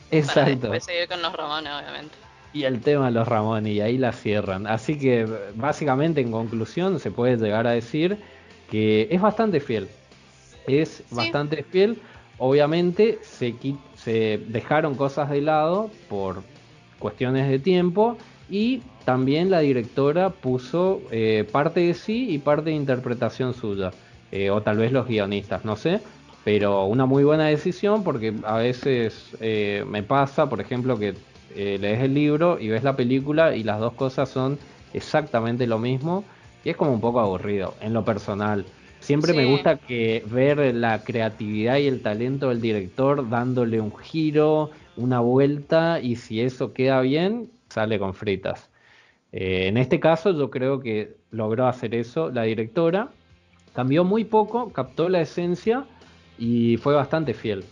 para Exacto. después seguir con los Ramones, obviamente. Y el tema de los Ramones, y ahí la cierran. Así que básicamente en conclusión se puede llegar a decir que es bastante fiel. Es Sí, bastante fiel. Obviamente se dejaron cosas de lado por cuestiones de tiempo y también la directora puso parte de sí y parte de interpretación suya. O tal vez los guionistas, no sé. Pero una muy buena decisión porque a veces me pasa, por ejemplo, que lees el libro y ves la película y las dos cosas son exactamente lo mismo y es como un poco aburrido en lo personal. Siempre me sí. gusta que ver la creatividad y el talento del director dándole un giro, una vuelta y si eso queda bien, sale con fritas. En este caso yo creo que logró hacer eso la directora, cambió muy poco, captó la esencia y fue bastante fiel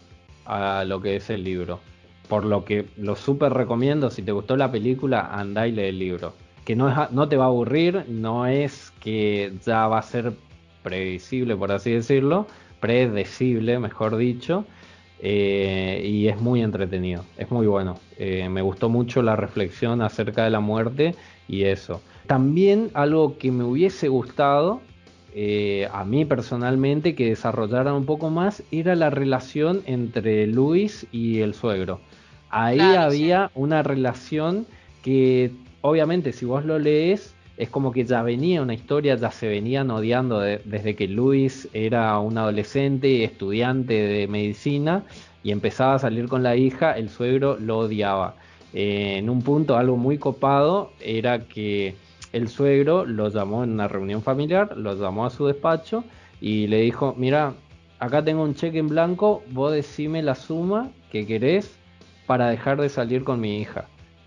a lo que es el libro. Por lo que lo súper recomiendo, si te gustó la película, andá y lee el libro. Que no te va a aburrir, no es que ya va a ser previsible, por así decirlo, predecible, mejor dicho, y es muy entretenido, es muy bueno. Me gustó mucho la reflexión acerca de la muerte y eso. También algo que me hubiese gustado, a mí personalmente, que desarrollaran un poco más, era la relación entre Luis y el suegro. Ahí Claro, sí. había una relación que, obviamente, si vos lo lees, es como que ya venía una historia, ya se venían odiando desde que Luis era un adolescente, estudiante de medicina, y empezaba a salir con la hija, el suegro lo odiaba. En un punto, algo muy copado era que el suegro lo llamó en una reunión familiar, lo llamó a su despacho y le dijo, mira, acá tengo un cheque en blanco, vos decime la suma que querés para dejar de salir con mi hija.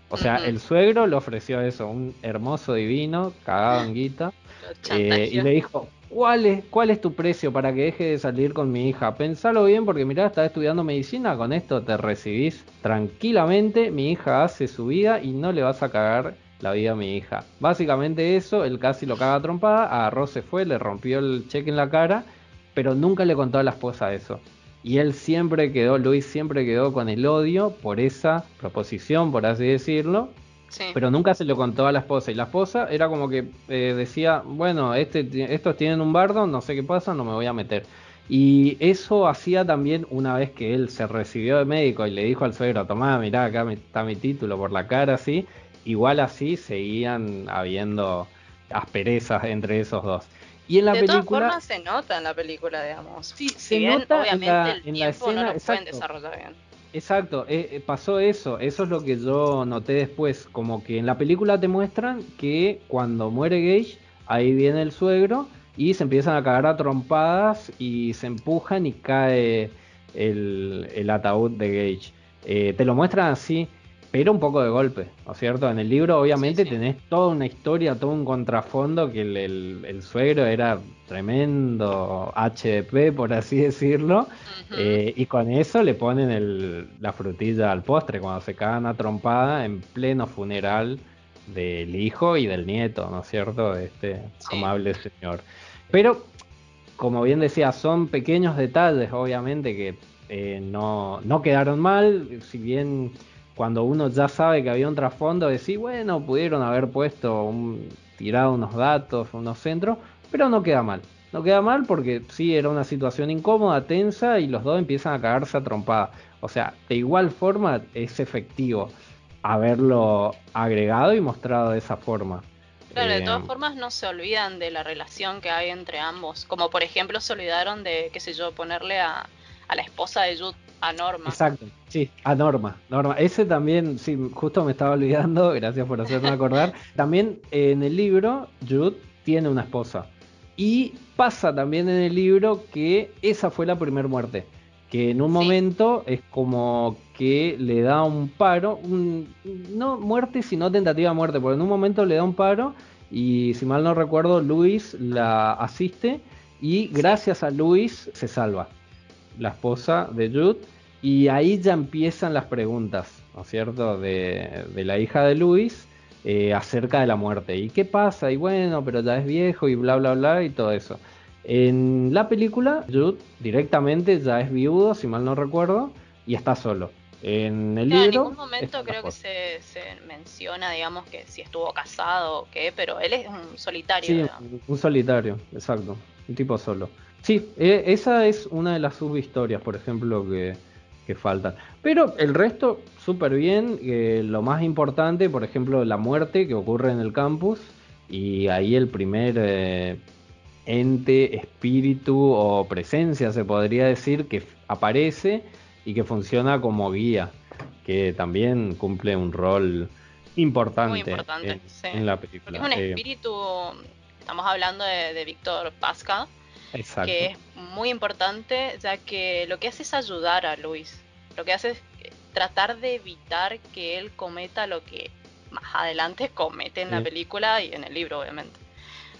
O sea, Ujú. el suegro le ofreció eso, un hermoso divino, cagado en guita, Lo y chantajeó. le dijo, ¿cuál es tu precio para que deje de salir con mi hija? Pensalo bien porque mirá, estás estudiando medicina, con esto te recibís tranquilamente, mi hija hace su vida y no le vas a cagar la vida a mi hija. Básicamente eso, él casi lo caga a trompada, agarró, se fue, le rompió el cheque en la cara, pero nunca le contó a la esposa eso. Y él siempre quedó, Luis siempre quedó con el odio por esa proposición, por así decirlo, Sí. pero nunca se lo contó a la esposa. Y la esposa era como que decía, bueno, estos tienen un bardo, no sé qué pasa, no me voy a meter. Y eso hacía también una vez que él se recibió de médico y le dijo al suegro, tomá, mirá, acá está mi título por la cara, así. Igual así seguían habiendo asperezas entre esos dos. Y en la De todas película, formas se nota en la película, digamos. sí, Si se bien nota obviamente el en la tiempo no escena, lo pueden exacto. desarrollar bien. Exacto, pasó eso es lo que yo noté después, como que en la película te muestran que cuando muere Gage, ahí viene el suegro y se empiezan a cagar a trompadas y se empujan y cae el ataúd de Gage. Te lo muestran así, pero un poco de golpe, ¿no es cierto? En el libro Sí, obviamente sí. tenés toda una historia, todo un contrafondo, que el suegro era tremendo HDP, por así decirlo. Ujú. Y con eso le ponen la frutilla al postre cuando se cagan a trompada en pleno funeral del hijo y del nieto, ¿no es cierto? De este Sí. amable señor. Pero, como bien decía, son pequeños detalles, obviamente, que no quedaron mal. Si bien cuando uno ya sabe que había un trasfondo, decís, bueno, pudieron haber tirado unos datos, unos centros, pero no queda mal. No queda mal porque sí era una situación incómoda, tensa y los dos empiezan a cagarse a trompada. O sea, de igual forma es efectivo haberlo agregado y mostrado de esa forma. Claro, de Eh, todas formas no se olvidan de la relación que hay entre ambos. Como por ejemplo se olvidaron de, qué sé yo, ponerle a la esposa de Jude, a Norma. exacto, sí, a Norma. Norma, ese también, sí, justo me estaba olvidando, gracias por hacerme acordar. También en el libro, Jude tiene una esposa. Y pasa también en el libro que esa fue la primera muerte. Que en un Sí, momento es como que le da un paro, no muerte, sino tentativa de muerte, porque en un momento le da un paro y si mal no recuerdo, Luis la asiste y sí. gracias a Luis se salva la esposa de Jude, y ahí ya empiezan las preguntas, ¿no es cierto?, de la hija de Luis acerca de la muerte. ¿Y qué pasa? Y bueno, pero ya es viejo y bla, bla, bla, y todo eso. En la película, Jude directamente ya es viudo, si mal no recuerdo, y está solo. En el Claro, en ningún libro momento está la creo que esposa. se menciona, digamos, que si estuvo casado o qué, pero él es un solitario, Sí, digamos. un solitario, exacto, un tipo solo. Sí, esa es una de las subhistorias, por ejemplo, que faltan. Pero el resto, súper bien. Lo más importante, por ejemplo, la muerte que ocurre en el campus. Y ahí el primer ente, espíritu o presencia, se podría decir, que aparece y que funciona como guía, que también cumple un rol Muy importante importante, sí. en la Porque es película. un espíritu, estamos hablando de Víctor Pascal, que Exacto. es muy importante, ya que lo que hace es ayudar a Luis. Lo que hace es tratar de evitar que él cometa lo que más adelante comete en la Sí. película y en el libro, obviamente.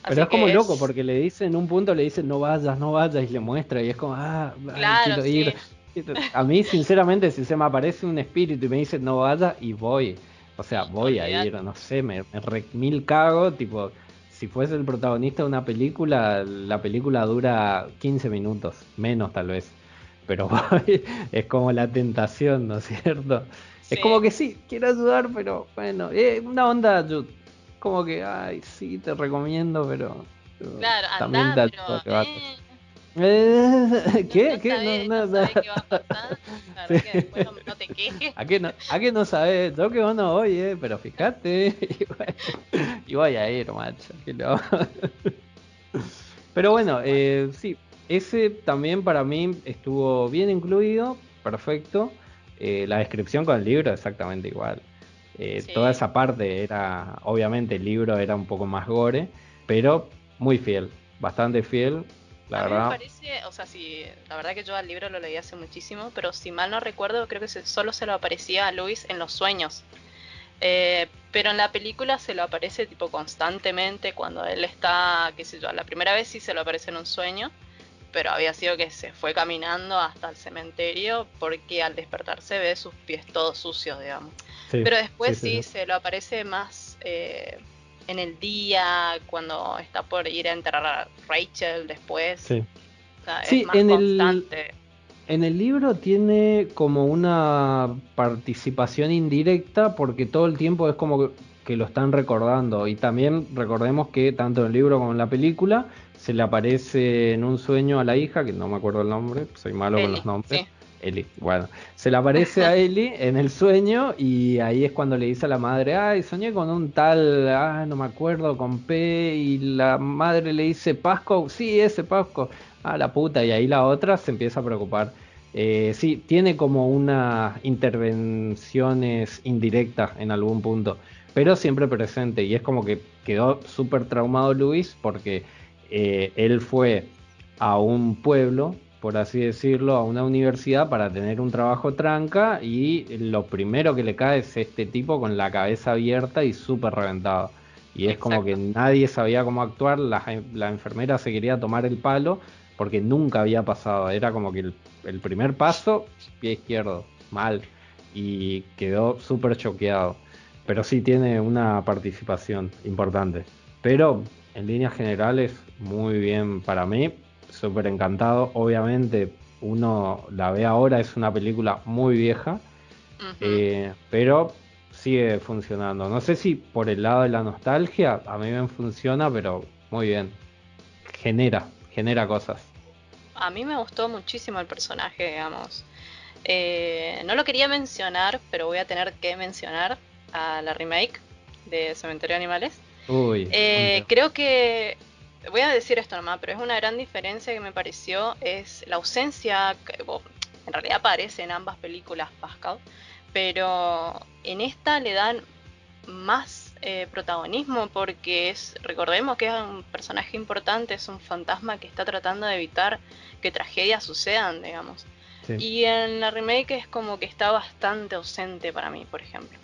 Pero Así es como que loco, es, porque le dicen, en un punto le dicen no vayas, no vayas, y le muestra, y es como, ay, claro, quiero ir. sí, A mí, sinceramente, si se me aparece un espíritu y me dice no vayas, y voy. O sea, voy a ir, olvídate. no sé, me mil cago, tipo, si fuese el protagonista de una película, la película dura 15 minutos, menos tal vez. Pero voy, es como la tentación, ¿no es cierto? Es como Sí, que sí, quiero ayudar, pero bueno, una onda como que, ay, sí, te recomiendo, pero claro, también anda, te pero ayudo a que vayas. no ¿Qué? ¿Qué? No, sabes, no no, no. sabes qué va a pasar. La Sí. verdad que después no te quejes. ¿A qué no sabes? Yo que vos no voy, pero fíjate. Y voy a ir, macho. Pero Sí, sí, bueno, bueno. sí, ese también para mí estuvo bien incluido, perfecto. La descripción con el libro exactamente igual. Toda Sí. esa parte era, obviamente el libro era un poco más gore, pero muy fiel, bastante fiel, la A mí me verdad. parece, o sea, sí, la verdad que yo al libro lo leí hace muchísimo, pero si mal no recuerdo, creo que solo se lo aparecía a Luis en los sueños. Pero en la película se lo aparece tipo constantemente cuando él está, qué sé yo, la primera vez sí se lo aparece en un sueño, pero había sido que se fue caminando hasta el cementerio porque al despertarse ve sus pies todos sucios, digamos. Sí, Pero sí, después sí, sí sí. se lo aparece más en el día, cuando está por ir a enterrar a Rachel después. Sí, O sea, es sí, más constante. en el libro tiene como una participación indirecta porque todo el tiempo es como que que lo están recordando. Y también recordemos que tanto en el libro como en la película se le aparece en un sueño a la hija, que no me acuerdo el nombre, soy malo con los Ellie, nombres. sí. Ellie, bueno, se le aparece a Ellie en el sueño y ahí es cuando le dice a la madre, ay, soñé con un tal, no me acuerdo, con P, y la madre le dice, Pasco, sí, ese Pasco, la puta, y ahí la otra se empieza a preocupar. Sí, tiene como unas intervenciones indirectas en algún punto, pero siempre presente, y es como que quedó súper traumado Luis porque él fue a un pueblo, por así decirlo, a una universidad para tener un trabajo tranca y lo primero que le cae es este tipo con la cabeza abierta y súper reventado. Y es como que Exacto. nadie sabía cómo actuar, la enfermera se quería tomar el palo porque nunca había pasado, era como que el primer paso, pie izquierdo, mal, y quedó súper choqueado. Pero sí tiene una participación importante. Pero en líneas generales, muy bien para mí, súper encantado. Obviamente, uno la ve ahora, es una película muy vieja, Ujú. pero sigue funcionando. No sé si por el lado de la nostalgia, a mí me funciona, pero muy bien. Genera cosas. A mí me gustó muchísimo el personaje, digamos. No lo quería mencionar, pero voy a tener que mencionar a la remake de Cementerio de Animales. Uy, un tema. Creo que, voy a decir esto nomás, pero es una gran diferencia que me pareció, es la ausencia, en realidad aparece en ambas películas Pascal, pero en esta le dan más protagonismo porque recordemos que es un personaje importante, es un fantasma que está tratando de evitar que tragedias sucedan, digamos. Sí. Y en la remake es como que está bastante ausente para mí, por ejemplo.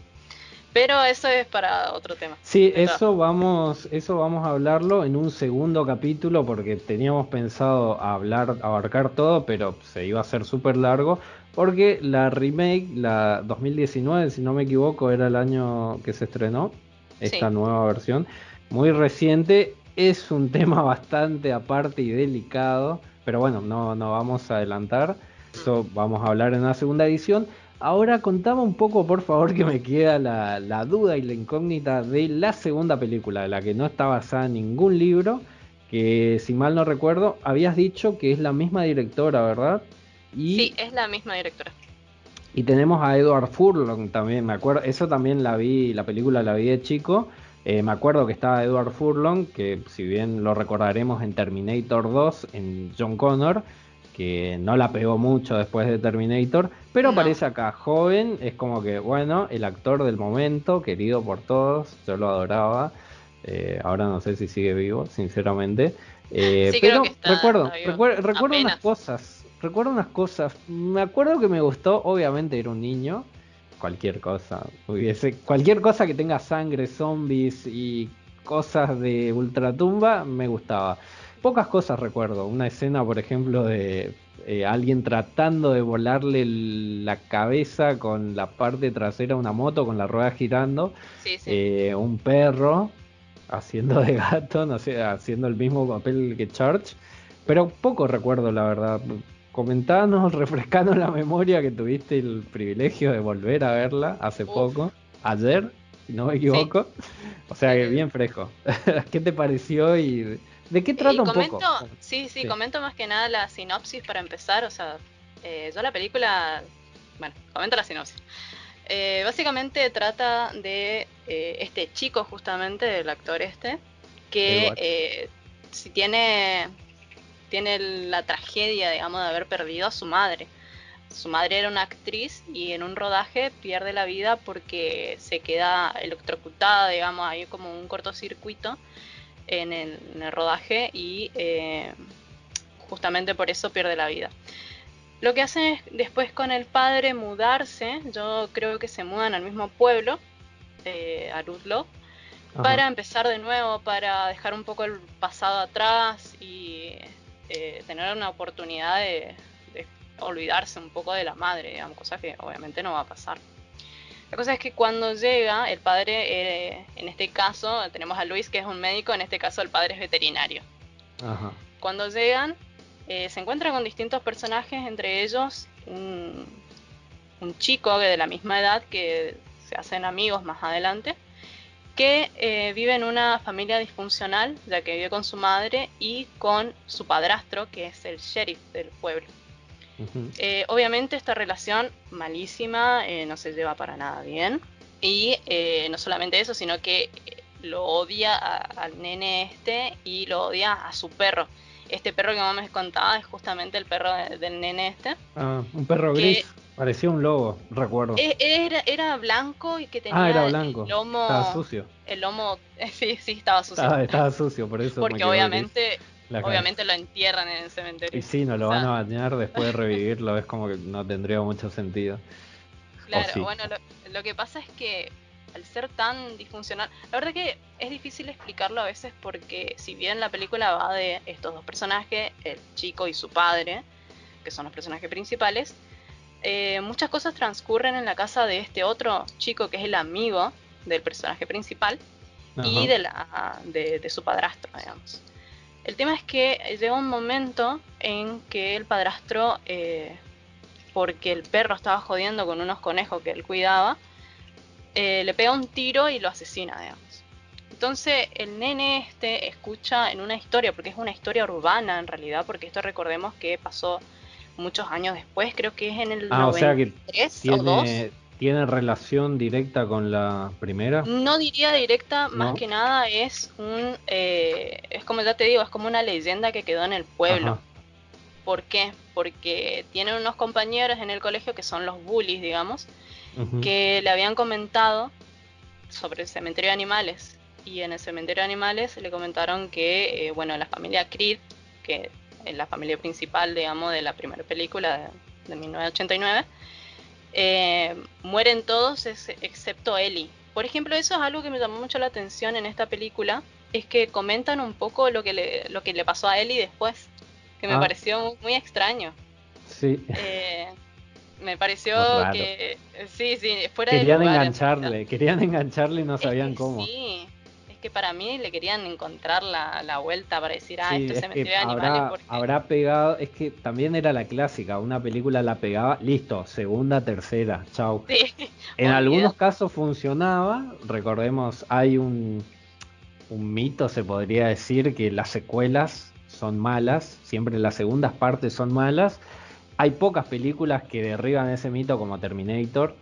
Pero eso es para otro tema, Sí, de todas formas. eso vamos a hablarlo en un segundo capítulo porque teníamos pensado abarcar todo, pero se iba a hacer súper largo porque la remake, la 2019, si no me equivoco, era el año que se estrenó esta Sí. nueva versión, muy reciente, es un tema bastante aparte y delicado, pero bueno, no vamos a adelantar, eso vamos a hablar en una segunda edición. Ahora contame un poco, por favor, que me queda la duda y la incógnita de la segunda película, de la que no está basada en ningún libro, que si mal no recuerdo, habías dicho que es la misma directora, ¿verdad? Sí, Y, es la misma directora. y tenemos a Edward Furlong también, me acuerdo, eso también la vi, la película la vi de chico, me acuerdo que estaba Edward Furlong, que si bien lo recordaremos en Terminator 2, en John Connor, que no la pegó mucho después de Terminator, pero No. aparece acá joven, es como que, bueno, el actor del momento, querido por todos, yo lo adoraba, ahora no sé si sigue vivo, sinceramente, Sí, creo que pero está vivo. recuerdo Apenas. recuerdo unas cosas, me acuerdo que me gustó, obviamente era un niño, cualquier cosa que tenga sangre, zombies y cosas de ultratumba, me gustaba. Pocas cosas recuerdo. Una escena, por ejemplo, de alguien tratando de volarle la cabeza con la parte trasera a una moto con la rueda girando. Sí, sí. Un perro haciendo de gato, no sé, haciendo el mismo papel que Church. Pero poco recuerdo, la verdad. Comentanos, refrescanos la memoria que tuviste el privilegio de volver a verla hace Uf. poco, ayer, si no me Sí. equivoco. O sea que Eh, bien fresco. ¿Qué te pareció y de qué y trata un poco? comento, sí, Sí, comento más que nada la sinopsis para empezar. O sea, yo la película, bueno, comento la sinopsis. Básicamente trata de este chico justamente, del actor este, que Edward. si tiene la tragedia, digamos, de haber perdido a su madre. Su madre era una actriz y en un rodaje pierde la vida porque se queda electrocutada, digamos, hay como un cortocircuito en el rodaje y justamente por eso pierde la vida. Lo que hacen es después con el padre mudarse, yo creo que se mudan al mismo pueblo, a Ludlow, Ajá. para empezar de nuevo, para dejar un poco el pasado atrás y tener una oportunidad de olvidarse un poco de la madre, digamos, cosa que obviamente no va a pasar. La cosa es que cuando llega, el padre, en este caso, tenemos a Luis que es un médico, en este caso el padre es veterinario. Ajá. Cuando llegan, se encuentran con distintos personajes, entre ellos un chico de la misma edad que se hacen amigos más adelante, que vive en una familia disfuncional, ya que vive con su madre y con su padrastro, que es el sheriff del pueblo. Ujú. Obviamente esta relación malísima, no se lleva para nada bien. Y no solamente eso, sino que lo odia al nene y lo odia a su perro. Este perro que mamá me contaba es justamente el perro del nene Ah, un perro que gris, parecía un lobo, recuerdo. era blanco y que Ah, era tenía blanco, estaba sucio. el lomo, sí, sí, estaba sucio. Estaba sucio, por eso me Porque quedó gris la obviamente cabeza. lo entierran en el Y cementerio. sí, nos O lo van a sea, bañar después de revivirlo, es como que no tendría mucho sentido. O claro, sí. bueno, lo que pasa es que al ser tan disfuncional, la verdad que es difícil explicarlo a veces porque si bien la película va de estos dos personajes, el chico y su padre, que son los personajes principales, muchas cosas transcurren en la casa de este otro chico que es el amigo del personaje principal y Ajá. de su padrastro, digamos. El tema es que llega un momento en que el padrastro, porque el perro estaba jodiendo con unos conejos que él cuidaba, le pega un tiro y lo asesina, digamos. Entonces el nene escucha en una historia, porque es una historia urbana en realidad, porque esto recordemos que pasó muchos años después, creo que es en el Ah, o sea que 93 o 2. tiene relación directa con la primera, No diría directa, más ¿no? que nada es como ya te digo, es como una leyenda que quedó en el pueblo. Ajá. ¿Por qué? Porque tienen unos compañeros en el colegio que son los bullies, digamos, Ujú. que le habían comentado sobre el cementerio de animales. Y en el cementerio de animales le comentaron que, bueno, la familia Creed, que es la familia principal, digamos, de la primera película de 1989, mueren todos excepto Ellie. Por ejemplo, eso es algo que me llamó mucho la atención en esta película, es que comentan un poco lo que le pasó a Ellie después, que me Ah, pareció muy extraño. sí, Eh, Me pareció muy raro. que sí, sí, fuera de lugar en realidad. Querían engancharle y no Es sabían que cómo. sí, es que para mí le querían encontrar la vuelta para decir, ah, Sí, esto es es que cementerio de animales porque habrá pegado, es que también era la clásica, una película la pegaba, listo, segunda, tercera, chau. sí, En algunos olvídate. casos funcionaba, recordemos, hay un mito, se podría decir, que las secuelas son malas, siempre las segundas partes son malas. Hay pocas películas que derriban ese mito como Terminator,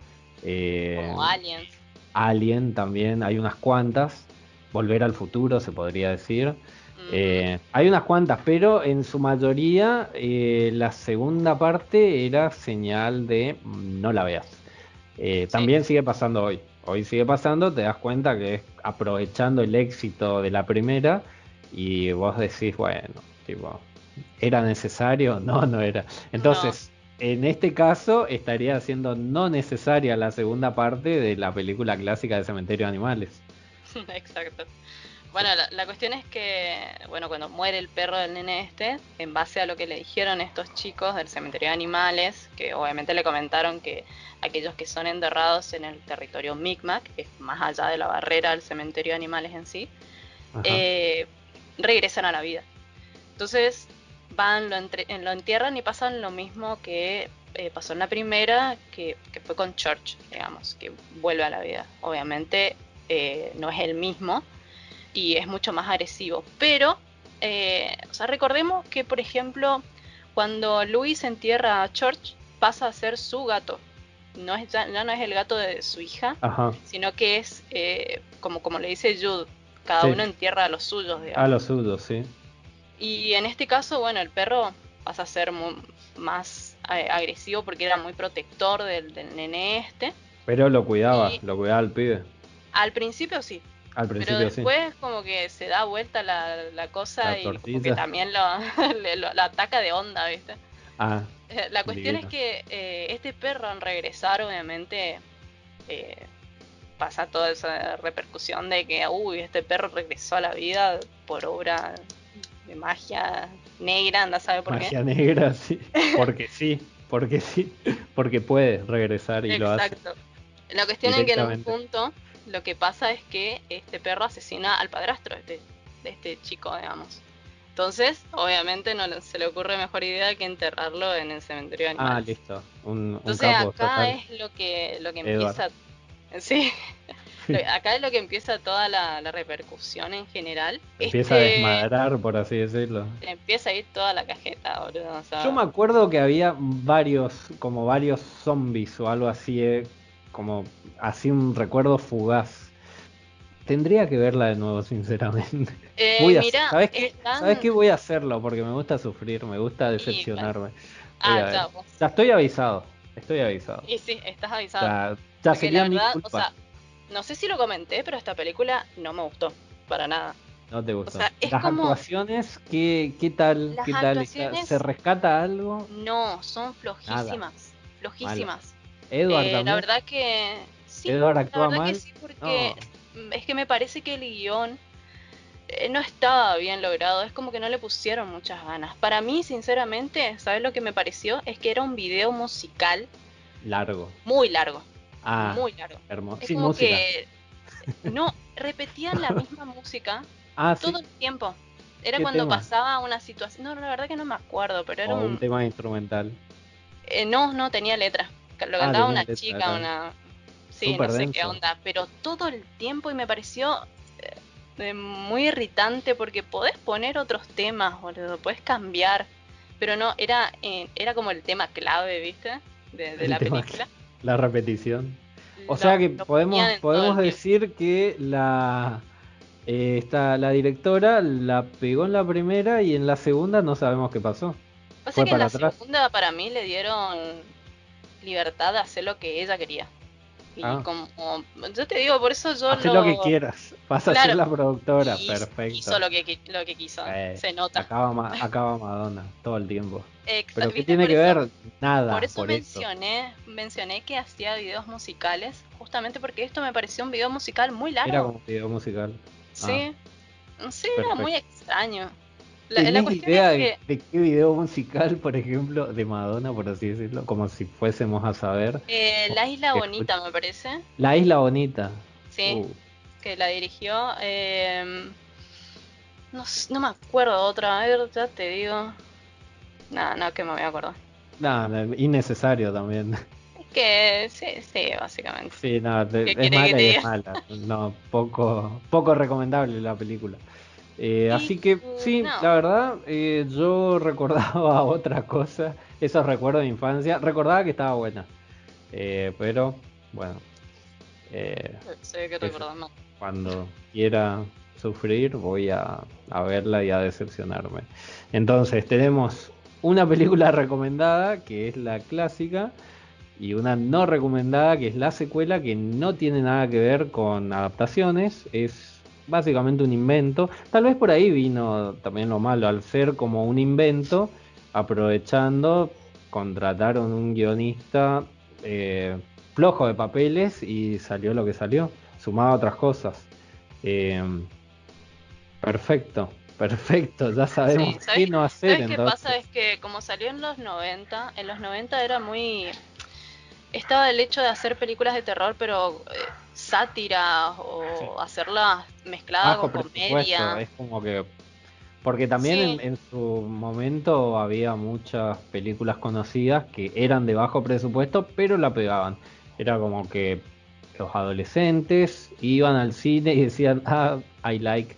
eh, Como Aliens. Alien también, hay unas cuantas, Volver al futuro se podría decir. Ujú. Hay unas cuantas, pero en su mayoría la segunda parte era señal de no la veas. Sí, También sigue pasando hoy. Hoy sigue pasando, te das cuenta que es aprovechando el éxito de la primera y vos decís, bueno, tipo, ¿era necesario? No, no era. no, Entonces, en este caso estaría siendo no necesaria la segunda parte de la película clásica de Cementerio de Animales. exacto. Sí. Bueno, la cuestión es que, bueno, cuando muere el perro del nene en base a lo que le dijeron estos chicos del cementerio de animales, que obviamente le comentaron que aquellos que son enterrados en el territorio Micmac, que es más allá de la barrera del cementerio de animales en sí, Ajá. eh, regresan a la vida. Entonces lo entierran y pasan lo mismo que pasó en la primera, que fue con Church, digamos, que vuelve a la vida. Obviamente no es el mismo y es mucho más agresivo. Pero, o sea, recordemos que, por ejemplo, cuando Louis entierra a Church, pasa a ser su gato. Ya no es el gato de su hija, Ajá. sino que es, como le dice Jude, cada Sí. uno entierra a los suyos, A digamos. los sudos, sí. Y en este caso, bueno, el perro pasa a ser más agresivo porque era muy protector del nene Pero Y lo cuidaba al pibe. al principio sí, Al pero principio sí. después como que se da vuelta la La cosa y como que tortilla. también lo ataca de onda, ¿viste? Ah, La cuestión es divino. que este perro al regresar obviamente eh, pasa toda esa repercusión de que, uy, este perro regresó a la vida por obra de magia negra, anda a saber por qué. Magia negra, sí. Porque sí, porque puede regresar y lo hace Exacto. La cuestión es que en un directamente. punto lo que pasa es que este perro asesina al padrastro de este chico, digamos. Entonces, obviamente no se le ocurre mejor idea que enterrarlo en el cementerio de Ah, animales. listo. Un Entonces capo acá total. es lo que Edward. empieza, sí, Acá es lo que empieza toda la repercusión en general. Empieza a desmadrar, por así decirlo. Empieza a ir toda la cajeta, boludo. O sea, Yo me acuerdo que había varios zombies o algo así, como así un recuerdo fugaz. Tendría que verla de nuevo, sinceramente. mira, ¿Sabes qué? ¿Sabes qué? Voy a hacerlo porque me gusta sufrir, me gusta decepcionarme. Voy a ver. ya, Ya estoy avisado, estoy avisado. Y sí, estás avisado. Ya Porque sería la mi verdad, culpa. o sea, no sé si lo comenté, pero esta película no me gustó, para nada. No te gustó. O sea, es Las como... actuaciones, ¿qué tal? Las ¿Qué tal? actuaciones... ¿Se rescata algo? No, son Nada. flojísimas. Flojísimas. Edward La también. verdad que sí, Edward la actúa verdad que mal. sí, No. porque es que me parece que el guión no estaba bien logrado, es como que no le pusieron muchas ganas. Para mí, sinceramente, ¿sabes lo que me pareció? Es que era un video musical Largo. muy largo, Ah, muy largo. hermoso. Es Sin como música. que no repetían la misma música Ah, sí. todo el tiempo. Era ¿Qué cuando tema? pasaba una situación, no, la verdad que no me acuerdo, pero era O un un... tema instrumental. No, tenía letra. Lo Ah, cantaba tenía una letra chica, acá. una... Sí, no Súper sé qué denso. onda, pero todo el tiempo y me pareció muy irritante porque podés poner otros temas, boludo, podés cambiar, pero no, era como el tema clave, ¿viste? De El la tema, película. la repetición. O sea Lo, que lo ponían en todo podemos el tiempo. decir que la directora la pegó en la primera y en la segunda no sabemos qué pasó. Pasa Fue que en para la atrás. segunda para mí le dieron libertad de hacer lo que ella quería. Y Ah, como yo te digo, por eso yo haz lo que lo... quieras. Vas a ser Claro, la productora. y hizo Perfecto. lo que quiso, se nota. Acaba Madonna todo el tiempo. Pero ¿qué ¿Viste? tiene Por que eso, ver? Nada, por eso. mencioné que hacía videos musicales, justamente porque esto me pareció un video musical muy Era largo. como un video musical. Ah, Sí, sí, era muy perfecto. extraño. La ¿Tenés cuestión es idea que de qué video musical, por ejemplo, de Madonna, por así decirlo? Como si fuésemos a saber. La Isla Que Bonita, me parece, La Isla Bonita. sí, Uh, que la dirigió. No me acuerdo otra, a ver, ya te digo. No, que me voy a acordar. nada, innecesario también. Es que sí, básicamente. Sí, nada, ¿Qué es querés que mala te y es diga? mala. No, poco recomendable la película. Y Así que sí, no. la verdad, yo recordaba otra cosa, esos recuerdos de infancia. Recordaba que estaba buena, pero bueno, eh, Sé que qué sé yo, recordar más. cuando quiera sufrir voy a verla y a decepcionarme. Entonces, tenemos una película recomendada, que es la clásica, y una no recomendada, que es la secuela, que no tiene nada que ver con adaptaciones, es básicamente un invento. Tal vez por ahí vino también lo malo, al ser como un invento, aprovechando, contrataron un guionista flojo de papeles y salió lo que salió, sumado a otras cosas. Eh, perfecto, ya Sí, sabemos qué no hacer ¿sabes qué pasa? entonces. Es que como salió en los 90 era muy... Estaba el hecho de hacer películas de terror, pero sátiras Sí. o hacerlas mezcladas con Bajo presupuesto, comedia. es como que porque también Sí, en su momento había muchas películas conocidas que eran de bajo presupuesto, pero la pegaban. Era como que los adolescentes iban al cine y decían, I like,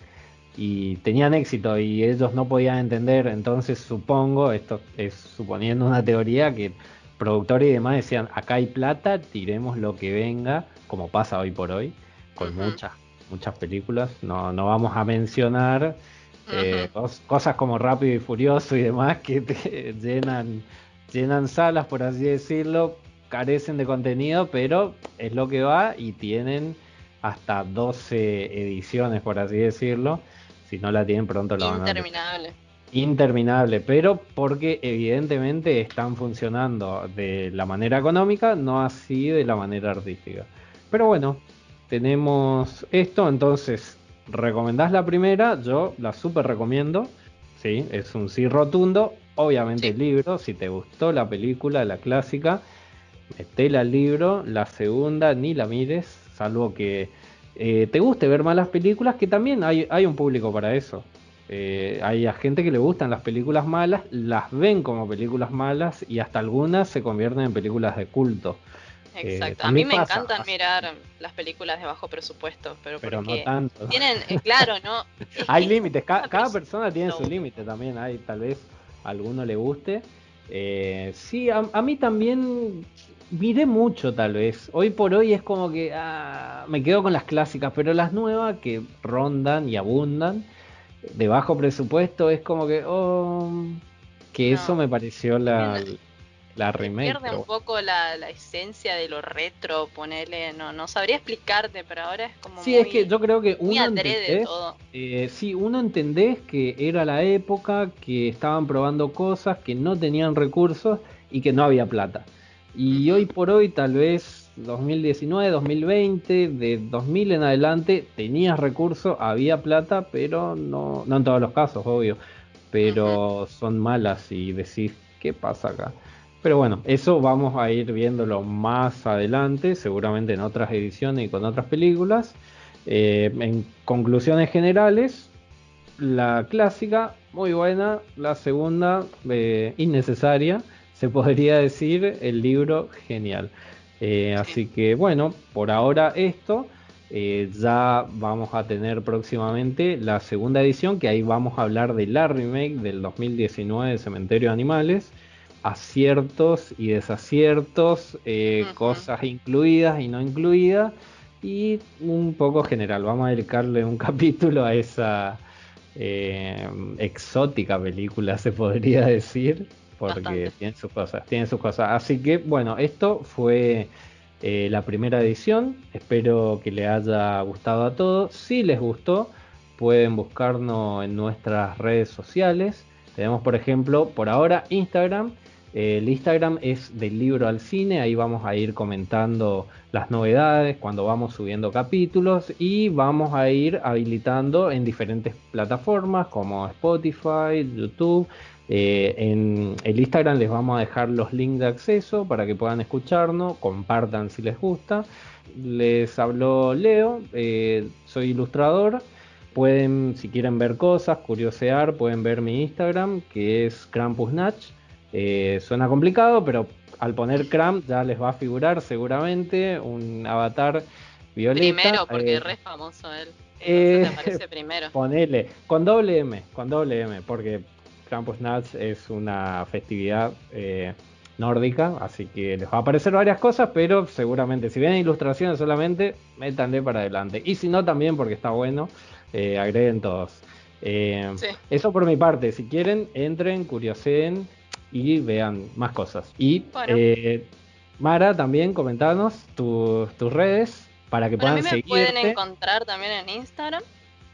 y tenían éxito y ellos no podían entender. Entonces supongo, esto es suponiendo una teoría, que productores y demás decían, acá hay plata, tiremos lo que venga, como pasa hoy por hoy, con ujú, muchas películas. No vamos a mencionar ujú. cosas como Rápido y Furioso y demás que te llenan salas, por así decirlo, carecen de contenido, pero es lo que va y tienen hasta 12 ediciones, por así decirlo. Si no la tienen, pronto la van a tener. Interminable. Interminable, pero porque evidentemente están funcionando de la manera económica, no así de la manera artística. Pero bueno, tenemos esto, entonces, ¿recomendás la primera? Yo la súper recomiendo, sí, es un sí rotundo. Obviamente Sí. el libro, si te gustó la película, la clásica, metela al libro. La segunda ni la mires, salvo que te guste ver malas películas, que también hay un público para eso. Hay a gente que le gustan las películas malas, las ven como películas malas y hasta algunas se convierten en películas de culto. Exacto. A mí También me pasa, encanta mirar las películas de bajo presupuesto, pero pero no porque tanto. tienen, claro, ¿no? Es Hay que límites, una cada persona tiene su lo- límite también, hay tal vez a alguno le guste. Sí, a mí también miré mucho tal vez. Hoy por hoy es como que me quedo con las clásicas, pero las nuevas que rondan y abundan de bajo presupuesto es como que, que eso no, me pareció también la se remake, pierde pero un bueno. poco la esencia de lo retro, ponele, no sabría explicarte, pero ahora es como Sí, es que muy, yo creo que muy uno adrede entendés, todo. sí, uno entendés que era la época, que estaban probando cosas, que no tenían recursos y que no había plata. Y hoy Ujú, por hoy, tal vez 2019, 2020, de 2000 en adelante, tenías recursos, había plata, pero no en todos los casos, obvio, ujú. pero son malas y decís, ¿qué pasa acá? Pero bueno, eso vamos a ir viéndolo más adelante, seguramente en otras ediciones y con otras películas. En conclusiones generales, la clásica, muy buena, la segunda, innecesaria, se podría decir, el libro, genial. Sí. Así que bueno, por ahora esto. Ya vamos a tener próximamente la segunda edición, que ahí vamos a hablar de la remake del 2019 de Cementerio de Animales, aciertos y desaciertos, Ujú. cosas incluidas y no incluidas, y un poco general. Vamos a dedicarle un capítulo a esa eh, exótica película, se podría decir, porque Bastante. tiene sus cosas, tiene sus cosas. Así que bueno, esto fue la primera edición. Espero que les haya gustado a todos. Si les gustó, pueden buscarnos en nuestras redes sociales. Tenemos, por ejemplo, por ahora Instagram. El Instagram es del libro al cine. Ahí vamos a ir comentando las novedades cuando vamos subiendo capítulos y vamos a ir habilitando en diferentes plataformas como Spotify, YouTube. En el Instagram les vamos a dejar los links de acceso para que puedan escucharnos, compartan si les gusta. Les habló Leo, soy ilustrador. Pueden, si quieren ver cosas, curiosear, pueden ver mi Instagram, que es Krampusnatch. Suena complicado, pero al poner Cramp ya les va a figurar seguramente un avatar violeta. Primero, porque es re famoso él. Entonces te Eh, aparece primero. ponele con doble M, porque Krampusnacht es una festividad nórdica, así que les va a aparecer varias cosas, pero seguramente si ven ilustraciones solamente, métanle para adelante. Y si no, también porque está bueno, agreguen todos. Sí. Eso por mi parte, si quieren, entren, curioseen y vean más cosas. Y Bueno. Mara, también comentanos tus redes para que Bueno, a mí puedan me pueden seguirte. encontrar también en Instagram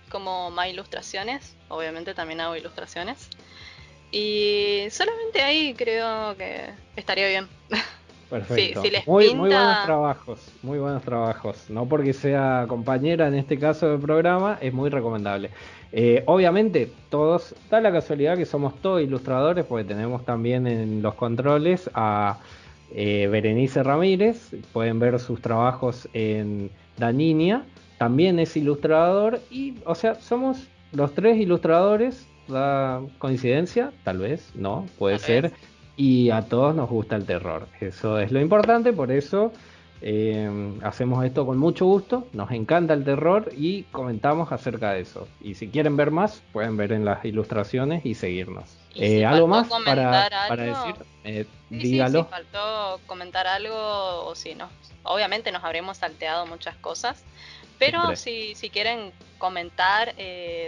como My Ilustraciones. Obviamente también hago ilustraciones. Y solamente ahí creo que estaría bien. Si Perfecto. les Muy buenos pinta. trabajos, muy buenos trabajos. No porque sea compañera en este caso del programa, es muy recomendable. Obviamente, todos, da la casualidad que somos todos ilustradores, porque tenemos también en los controles a Berenice Ramírez. Pueden ver sus trabajos en Daninia. También es ilustrador y, o sea, somos los tres ilustradores. ¿Da coincidencia? Tal vez, no, puede Tal ser. vez. Y a todos nos gusta el terror. Eso es lo importante, por eso hacemos esto con mucho gusto. Nos encanta el terror y comentamos acerca de eso. Y si quieren ver más, pueden ver en las ilustraciones y seguirnos. Y si ¿Algo faltó más comentar para algo. decir? Sí, si Dígalo. faltó comentar algo o si no. Obviamente nos habremos salteado muchas cosas. Pero Siempre. si quieren comentar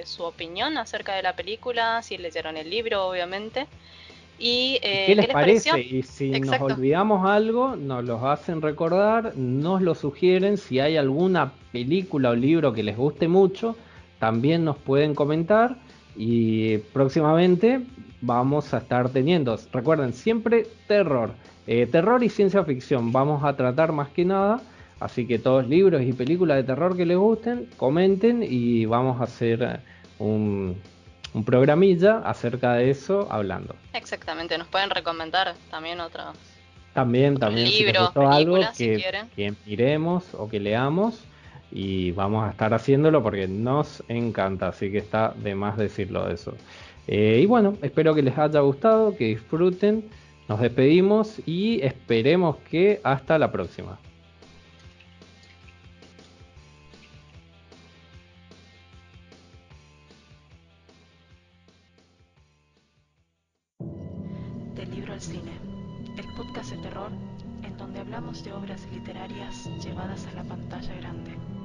su opinión acerca de la película, si leyeron el libro, obviamente. Y ¿Y qué les qué les pareció. parece? Y si nos Exacto. olvidamos algo, nos los hacen recordar, nos lo sugieren. Si hay alguna película o libro que les guste mucho, también nos pueden comentar. Y próximamente vamos a estar teniendo, recuerden, siempre terror. Terror y ciencia ficción vamos a tratar más que nada. Así que todos libros y películas de terror que les gusten, comenten y vamos a hacer un programilla acerca de eso hablando. Exactamente. Nos pueden recomendar también otros También si les libros, gustó algo películas, si quieren. que miremos o que leamos y vamos a estar haciéndolo porque nos encanta, así que está de más decirlo eso. Y bueno, espero que les haya gustado, que disfruten Nos despedimos y esperemos que hasta la próxima. Del libro al cine, el podcast de terror en donde hablamos de obras literarias llevadas a la pantalla grande.